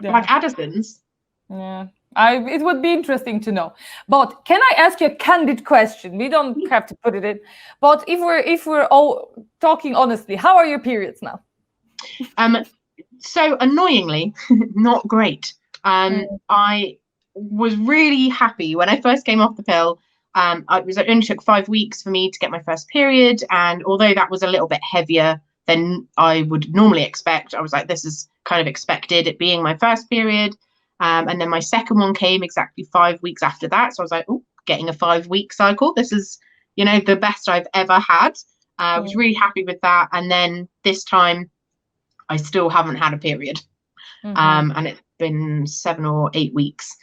Speaker 2: like Addison's.
Speaker 1: Yeah, it would be interesting to know. But can I ask you a candid question? We don't have to put it in. But if we're all talking honestly, how are your periods now?
Speaker 2: So annoyingly, not great. I was really happy when I first came off the pill. It only took 5 weeks for me to get my first period, and although that was a little bit heavier than I would normally expect, I was like, this is kind of expected, it being my first period. And then my second one came exactly 5 weeks after that. So I was like, oh, getting a 5-week cycle. This is, you know, the best I've ever had. I was really happy with that. And then this time I still haven't had a period. And it's been 7 or 8 weeks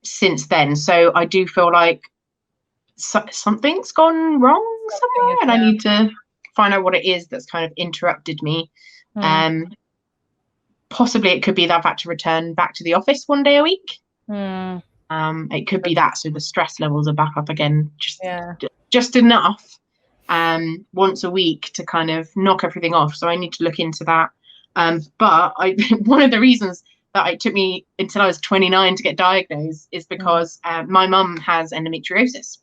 Speaker 2: since then. So I do feel like something's gone wrong somewhere, and I need to find out what it is that's kind of interrupted me. Possibly it could be that I've had to return back to the office 1 day a week. It could be that, so the stress levels are back up again, just enough once a week to kind of knock everything off. So I need to look into that. But one of the reasons that it took me until I was 29 to get diagnosed is because my mum has endometriosis.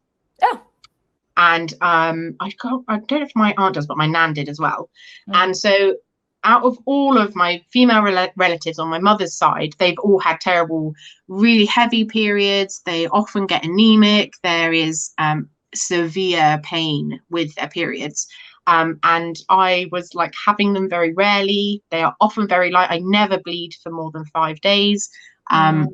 Speaker 2: And I don't know if my aunt does, but my nan did as well. And so out of all of my female relatives on my mother's side, they've all had terrible, really heavy periods. They often get anemic. There is severe pain with their periods. And I was like having them very rarely. They are often very light. I never bleed for more than 5 days. I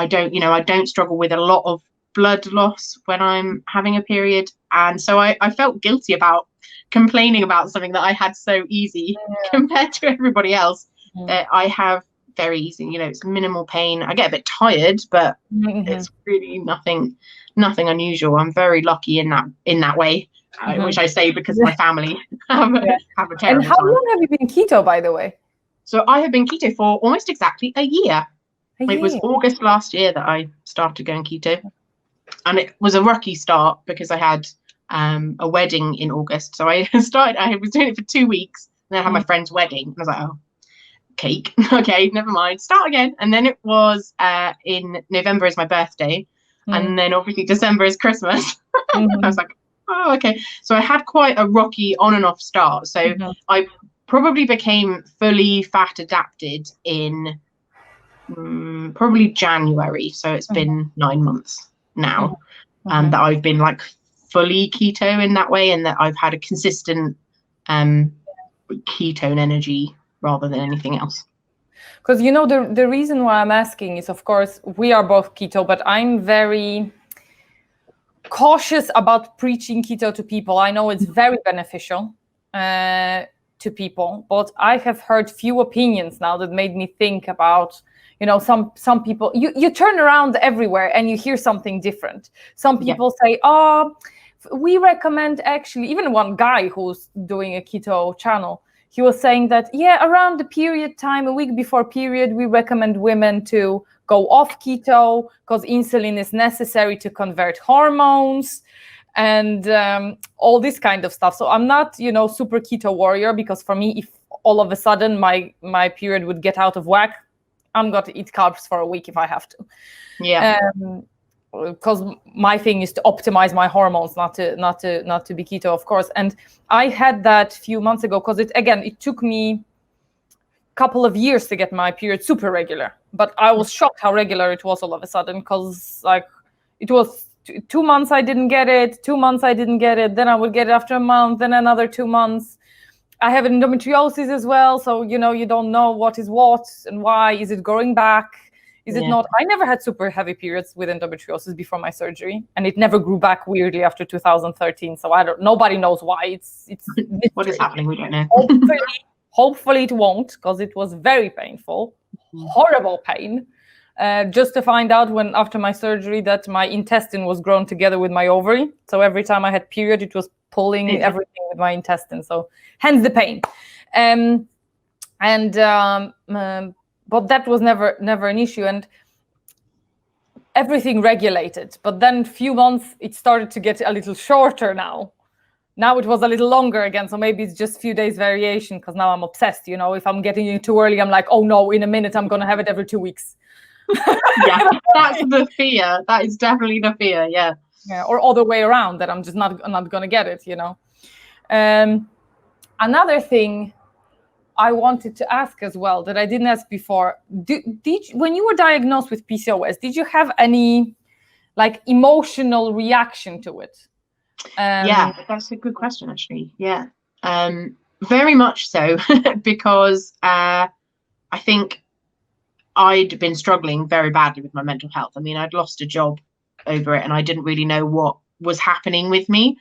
Speaker 2: don't struggle with a lot of blood loss when I'm having a period. And so I felt guilty about complaining about something that I had so easy compared to everybody else. That I have very easy. You know, it's minimal pain. I get a bit tired, but it's really nothing unusual. I'm very lucky in that way, which I say because my family have a terrible
Speaker 1: And how
Speaker 2: time.
Speaker 1: long have you been keto, by the way?
Speaker 2: So I have been keto for almost exactly a year. It was August last year that I started going keto, and it was a rocky start because I had a wedding in August. So I was doing it for 2 weeks, and then I had my friend's wedding, and I was like, oh, cake. Okay, never mind, start again. And then it was in November is my birthday, and then obviously December is Christmas. I was like, oh, okay. So I had quite a rocky on and off start. So I probably became fully fat adapted in probably January. So it's been 9 months now that I've been like fully keto in that way, and that I've had a consistent ketone energy rather than anything else.
Speaker 1: Because, you know, the reason why I'm asking is, of course, we are both keto, but I'm very cautious about preaching keto to people. I know it's very beneficial to people, but I have heard few opinions now that made me think about, you know, some people, you turn around everywhere and you hear something different. Some people say, oh, we recommend, actually, even one guy who's doing a keto channel, he was saying that, around the period time, a week before period, we recommend women to go off keto because insulin is necessary to convert hormones and all this kind of stuff. So I'm not, you know, super keto warrior, because for me, if all of a sudden my period would get out of whack, I'm going to eat carbs for a week if I have to. Yeah. Because my thing is to optimize my hormones, not to be keto, of course. And I had that few months ago, because it took me a couple of years to get my period super regular. But I was shocked how regular it was all of a sudden, because like it was 2 months I didn't get it, 2 months I didn't get it, then I would get it after a month, then another 2 months. I have endometriosis as well, so you know, you don't know what is what and why. Is it growing back? Is it not? I never had super heavy periods with endometriosis before my surgery, and it never grew back weirdly after 2013. So nobody knows why. It's
Speaker 2: what is happening, we don't know.
Speaker 1: Hopefully it won't, because it was very painful, horrible pain. Just to find out after my surgery that my intestine was grown together with my ovary. So every time I had period, it was pulling everything with my intestine. So hence the pain. But that was never an issue, and everything regulated. But then few months, it started to get a little shorter now. Now it was a little longer again, so maybe it's just few days variation, because now I'm obsessed. You know, if I'm getting it too early, I'm like, oh no, in a minute I'm going to have it every 2 weeks.
Speaker 2: Yeah, that's the fear. That is definitely the fear, yeah.
Speaker 1: Yeah, or other way around, that I'm just not going to get it, you know. Another thing I wanted to ask as well that I didn't ask before, when you were diagnosed with PCOS, did you have any like emotional reaction to it?
Speaker 2: Yeah, that's a good question, actually. Yeah, very much so, because I think I'd been struggling very badly with my mental health. I mean, I'd lost a job over it, and I didn't really know what was happening with me,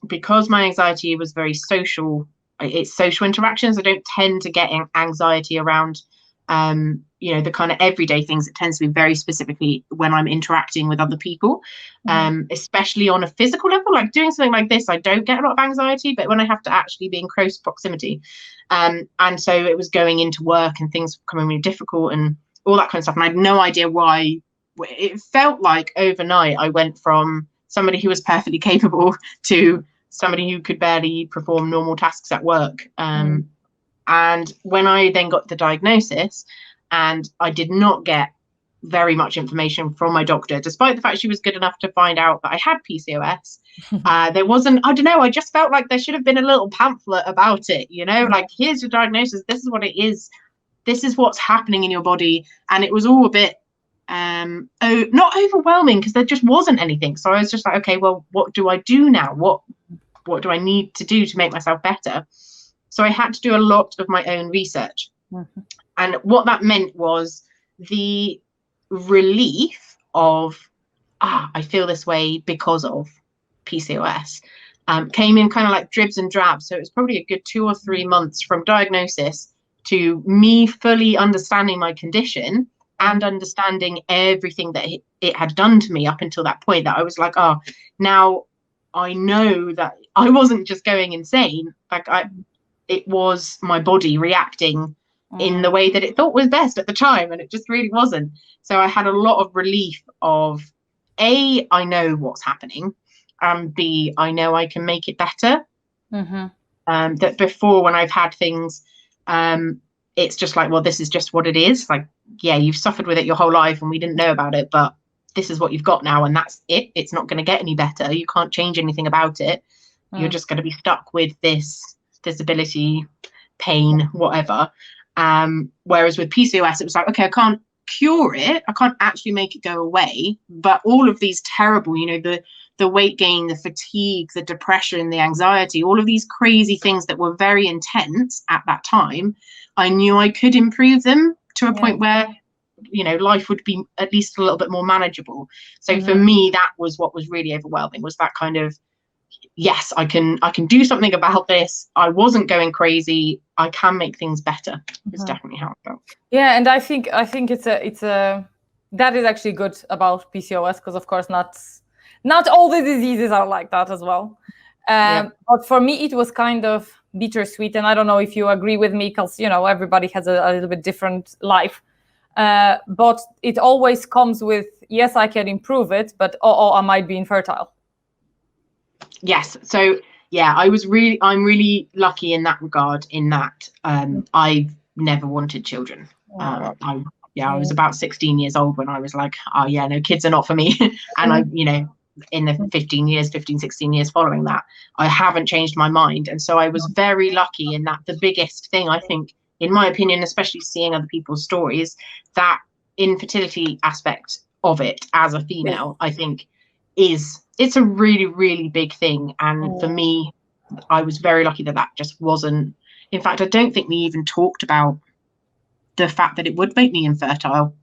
Speaker 2: because my anxiety was very social. It's social interactions. I don't tend to get anxiety around, you know, the kind of everyday things. It tends to be very specifically when I'm interacting with other people, especially on a physical level, like doing something like this, I don't get a lot of anxiety, but when I have to actually be in close proximity. And so it was going into work and things becoming really difficult and all that kind of stuff. And I had no idea why. It felt like overnight I went from somebody who was perfectly capable to somebody who could barely perform normal tasks at work. And when I then got the diagnosis, and I did not get very much information from my doctor, despite the fact she was good enough to find out that I had PCOS, there wasn't, I don't know, I just felt like there should have been a little pamphlet about it, you know, like, here's your diagnosis, this is what it is, this is what's happening in your body. And it was all a bit, not overwhelming, because there just wasn't anything. So I was just like, okay, well, what do I do now? What do I need to do to make myself better? So I had to do a lot of my own research. And what that meant was the relief of, I feel this way because of PCOS, came in kind of like dribs and drabs. So it was probably a good 2 or 3 months from diagnosis to me fully understanding my condition and understanding everything that it had done to me up until that point, that I was like, oh, now I know that I wasn't just going insane. Like it was my body reacting in the way that it thought was best at the time, and it just really wasn't. So I had a lot of relief of A, I know what's happening, and B, I know I can make it better. That before, when I've had things, it's just like, well, this is just what it is. Like, yeah, you've suffered with it your whole life and we didn't know about it, but this is what you've got now, and that's it. It's not going to get any better. You can't change anything about it. You're just going to be stuck with this disability, pain, whatever. Whereas with PCOS, it was like, okay, I can't cure it. I can't actually make it go away. But all of these terrible, you know, the weight gain, the fatigue, the depression, the anxiety, all of these crazy things that were very intense at that time, I knew I could improve them to a point where, you know, life would be at least a little bit more manageable. So for me, that was what was really overwhelming, was that kind of, yes, I can do something about this. I wasn't going crazy. I can make things better. It's definitely how I felt. Yeah,
Speaker 1: and I think it's a that is actually good about PCOS, because of course not all the diseases are like that as well. But for me, it was kind of bittersweet, and I don't know if you agree with me, because, you know, everybody has a little bit different life. But it always comes with, yes, I can improve it, but I might be infertile.
Speaker 2: Yes. So yeah, I'm really lucky in that regard, in that I've never wanted children. I was about 16 years old when I was like, oh yeah, no, kids are not for me. And I, you know, in the 16 years following that, I haven't changed my mind. And so I was very lucky in that. The biggest thing, I think, in my opinion, especially seeing other people's stories, that infertility aspect of it as a female, I think it's a really, really big thing. And for me, I was very lucky that just wasn't. In fact, I don't think we even talked about the fact that it would make me infertile,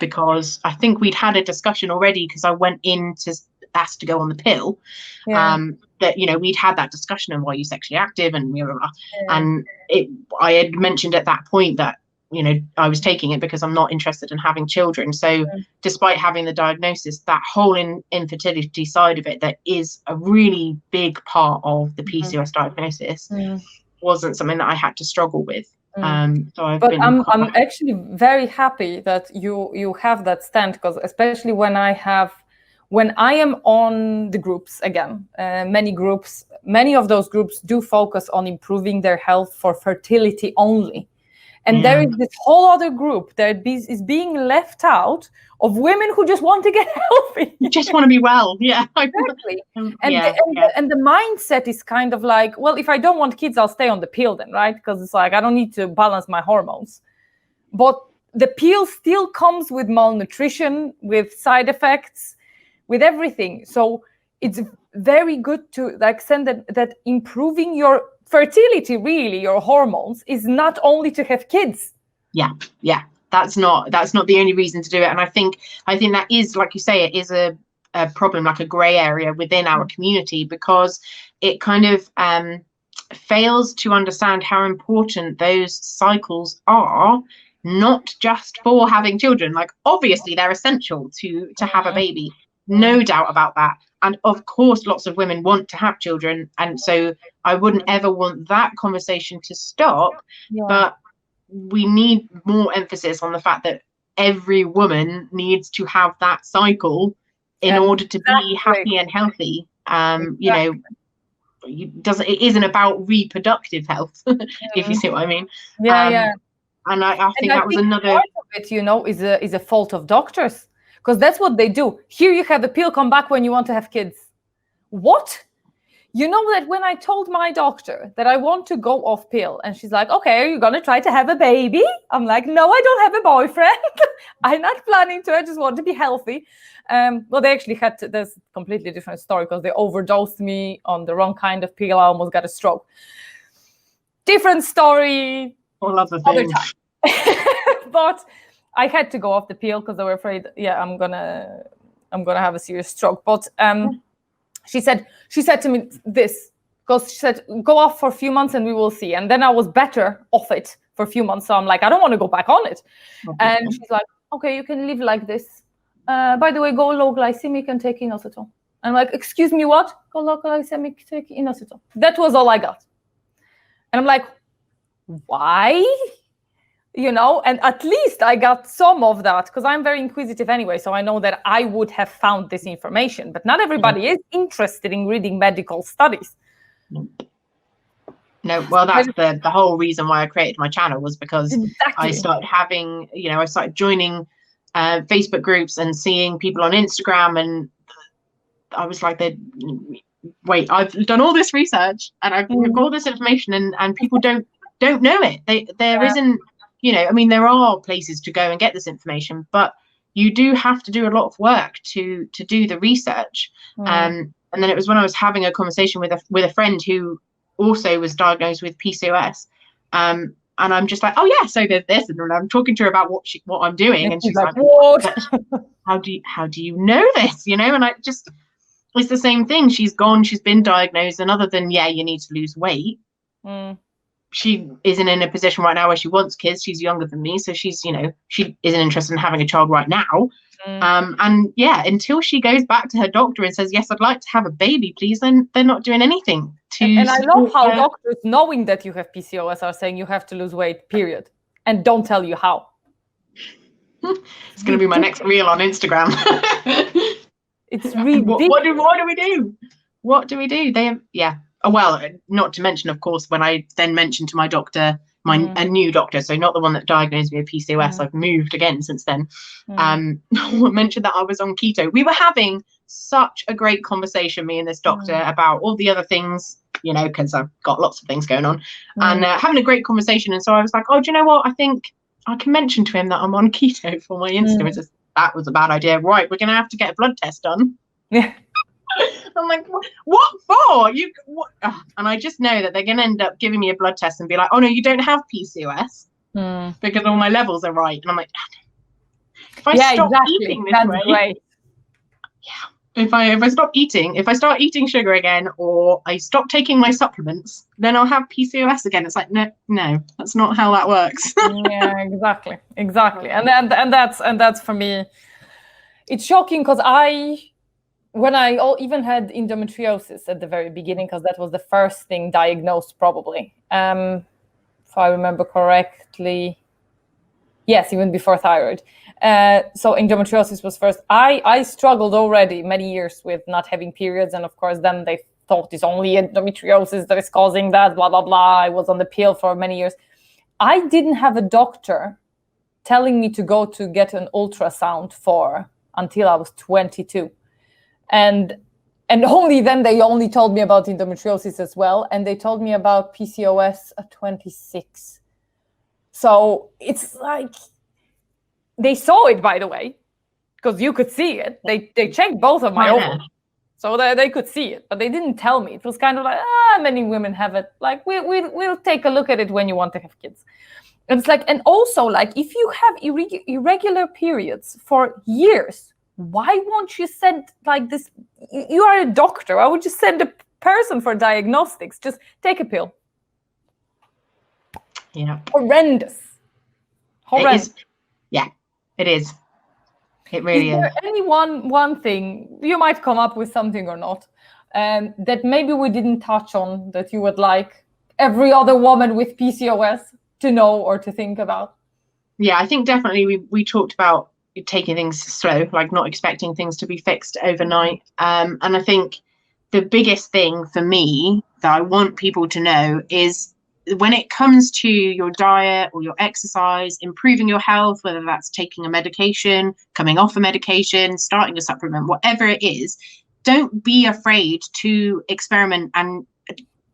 Speaker 2: because I think we'd had a discussion already, because I went in to ask to go on the pill. That, you know, we'd had that discussion on, why you sexually active and blah, blah, blah. And I had mentioned at that point that, you know, I was taking it because I'm not interested in having children. So despite having the diagnosis, that whole infertility side of it, that is a really big part of the PCOS diagnosis, wasn't something that I had to struggle with. So I'm
Speaker 1: actually very happy that you have that stand, because especially when I am on the groups again, many of those groups do focus on improving their health for fertility only. And there is this whole other group that is being left out of women who just want to get healthy.
Speaker 2: Just want to be well. Yeah,
Speaker 1: exactly. And the mindset is kind of like, well, if I don't want kids, I'll stay on the pill then, right? Because it's like, I don't need to balance my hormones. But the pill still comes with malnutrition, with side effects, with everything. So it's very good to like send that improving your fertility, really, your hormones, is not only to have kids.
Speaker 2: Yeah. That's not the only reason to do it. And I think that is, like you say, it is a problem, like a gray area within our community, because it kind of fails to understand how important those cycles are, not just for having children. Like, obviously they're essential to have a baby, no doubt about that. And of course, lots of women want to have children. And so I wouldn't ever want that conversation to stop. But we need more emphasis on the fact that every woman needs to have that cycle in order to be happy and healthy. You know, it isn't about reproductive health, if you see what I mean. And I think that was another
Speaker 1: part of it, you know, is a fault of doctors. Because that's what they do. Here you have the pill, come back when you want to have kids. What? You know that when I told my doctor that I want to go off pill, and she's like, okay, are you going to try to have a baby? I'm like, no, I don't have a boyfriend. I'm not planning to. I just want to be healthy. Well, they actually there's a completely different story, because they overdosed me on the wrong kind of pill. I almost got a stroke. Different story.
Speaker 2: All other things.
Speaker 1: But I had to go off the pill because they were afraid, I'm gonna have a serious stroke. But she said to me this, because she said, go off for a few months and we will see. And then I was better off it for a few months. So I'm like, I don't want to go back on it. And she's like, okay, you can live like this. By the way, go low glycemic and take inositol. I'm like, excuse me, what? Go low glycemic, take inositol. That was all I got. And I'm like, why? You know, and at least I got some of that, because I'm very inquisitive anyway. So I know that I would have found this information, but not everybody is interested in reading medical studies.
Speaker 2: No, well, that's the whole reason why I created my channel, was because
Speaker 1: Exactly.
Speaker 2: I started having, you know, I started joining Facebook groups and seeing people on Instagram, and I was like, wait, I've done all this research and I've got all this information, and people don't know it. There isn't, you know, I mean, there are places to go and get this information, but you do have to do a lot of work to do the research. And then it was when I was having a conversation with a friend who also was diagnosed with PCOS, and I'm just like, oh yeah, so there's this, and I'm talking to her about what I'm doing, and she's like, what? How do you know this? You know, and I just, it's the same thing. She's been diagnosed, and other than, yeah, you need to lose weight, she isn't in a position right now where she wants kids. She's younger than me, so she's, you know, she isn't interested in having a child right now. And yeah, until she goes back to her doctor and says, yes, I'd like to have a baby, please, then they're not doing anything to
Speaker 1: and I love how doctors, knowing that you have PCOS, are saying you have to lose weight, period, and don't tell you how.
Speaker 2: It's going to be my next reel on Instagram.
Speaker 1: It's ridiculous.
Speaker 2: What do we do? What do we do? Well, not to mention, of course, when I then mentioned to my doctor, a new doctor, so not the one that diagnosed me with PCOS, I've moved again since then, mentioned that I was on keto. We were having such a great conversation, me and this doctor, about all the other things, you know, because I've got lots of things going on, and having a great conversation. And so I was like, oh, do you know what? I think I can mention to him that I'm on keto for my Insta. That was a bad idea. Right, we're going to have to get a blood test done.
Speaker 1: Yeah.
Speaker 2: I'm like, what for? And I just know that they're going to end up giving me a blood test and be like, oh no, you don't have PCOS because all my levels are right. And I'm like, if I stop eating this way,
Speaker 1: great.
Speaker 2: Yeah, if I start eating sugar again, or I stop taking my supplements, then I'll have PCOS again. It's like, no, that's not how that works.
Speaker 1: Yeah, exactly. And that's for me, it's shocking, because when I even had endometriosis at the very beginning, because that was the first thing diagnosed, probably, if I remember correctly. Yes, even before thyroid. So endometriosis was first. I struggled already many years with not having periods, and of course then they thought it's only endometriosis that is causing that, blah, blah, blah. I was on the pill for many years. I didn't have a doctor telling me to go to get an ultrasound until I was 22. And only then they only told me about endometriosis as well. And they told me about PCOS at 26. So it's like, they saw it, by the way, because you could see it. They checked both of my ovaries, so they could see it, but they didn't tell me. It was kind of like, many women have it. Like, we'll take a look at it when you want to have kids. And it's like, and also, like, if you have irregular periods for years, why won't you send, like, this? You are a doctor. Why would you send a person for diagnostics? Just take a pill.
Speaker 2: Yeah.
Speaker 1: Horrendous.
Speaker 2: It is. It really is.
Speaker 1: Is there any one thing, you might come up with something or not, that maybe we didn't touch on, that you would like every other woman with PCOS to know or to think about?
Speaker 2: Yeah, I think definitely we talked about taking things slow, like not expecting things to be fixed overnight. And I think the biggest thing for me that I want people to know is, when it comes to your diet or your exercise, improving your health, whether that's taking a medication, coming off a medication, starting a supplement, whatever it is, don't be afraid to experiment and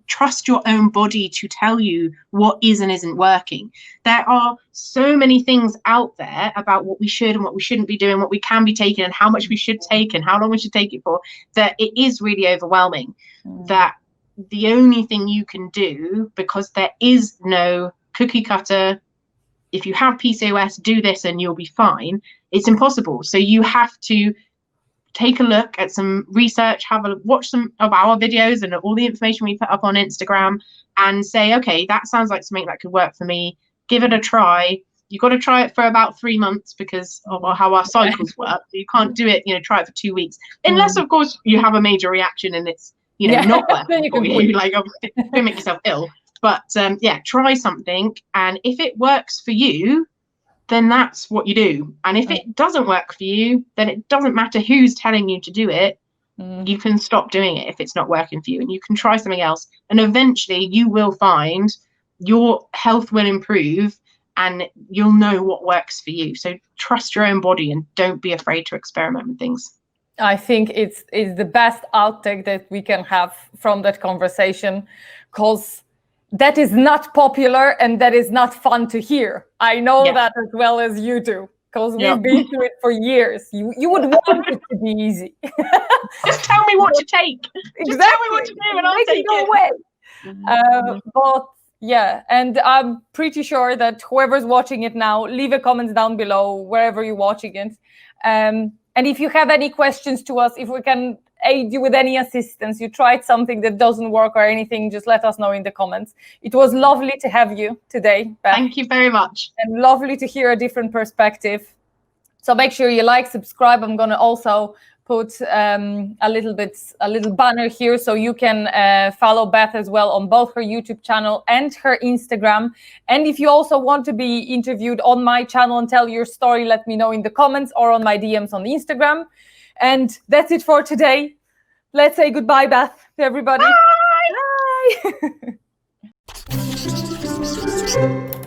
Speaker 2: trust your own body to tell you what is and isn't working. There are so many things out there about what we should and what we shouldn't be doing, what we can be taking and how much we should take and how long we should take it for, that it is really overwhelming. That the only thing you can do, because there is no cookie cutter, if you have PCOS, do this and you'll be fine, it's impossible. So you have to take a look at some research, watch some of our videos and all the information we put up on Instagram, and say, okay, that sounds like something that could work for me. Give it a try. You've got to try it for about 3 months because of how our cycles work. You can't do it, try it for 2 weeks, unless of course you have a major reaction and it's, not working for you. Like, obviously, don't make yourself ill. But yeah, try something, and if it works for you, then that's what you do. And if it doesn't work for you, then it doesn't matter who's telling you to do it. You can stop doing it if it's not working for you, and you can try something else. And eventually you will find your health will improve and you'll know what works for you. So trust your own body and don't be afraid to experiment with things.
Speaker 1: I think it's the best outtake that we can have from that conversation, because that is not popular and that is not fun to hear. I know that as well as you do, because we've been through it for years. You would want it to be easy.
Speaker 2: Just tell me what to take.
Speaker 1: Exactly.
Speaker 2: Just tell me what to do and I'll take it.
Speaker 1: But yeah, and I'm pretty sure that whoever's watching it now, leave a comment down below wherever you're watching it. And if you have any questions to us, if we can aid you with any assistance, you tried something that doesn't work or anything, just let us know in the comments. It was lovely to have you today, Beth.
Speaker 2: Thank you very much.
Speaker 1: And lovely to hear a different perspective. So make sure you like, subscribe. I'm going to also put a little banner here so you can follow Beth as well on both her YouTube channel and her Instagram. And if you also want to be interviewed on my channel and tell your story, let me know in the comments or on my DMs on Instagram. And that's it for today. Let's say goodbye, Beth, to everybody.
Speaker 2: Bye.
Speaker 1: Bye.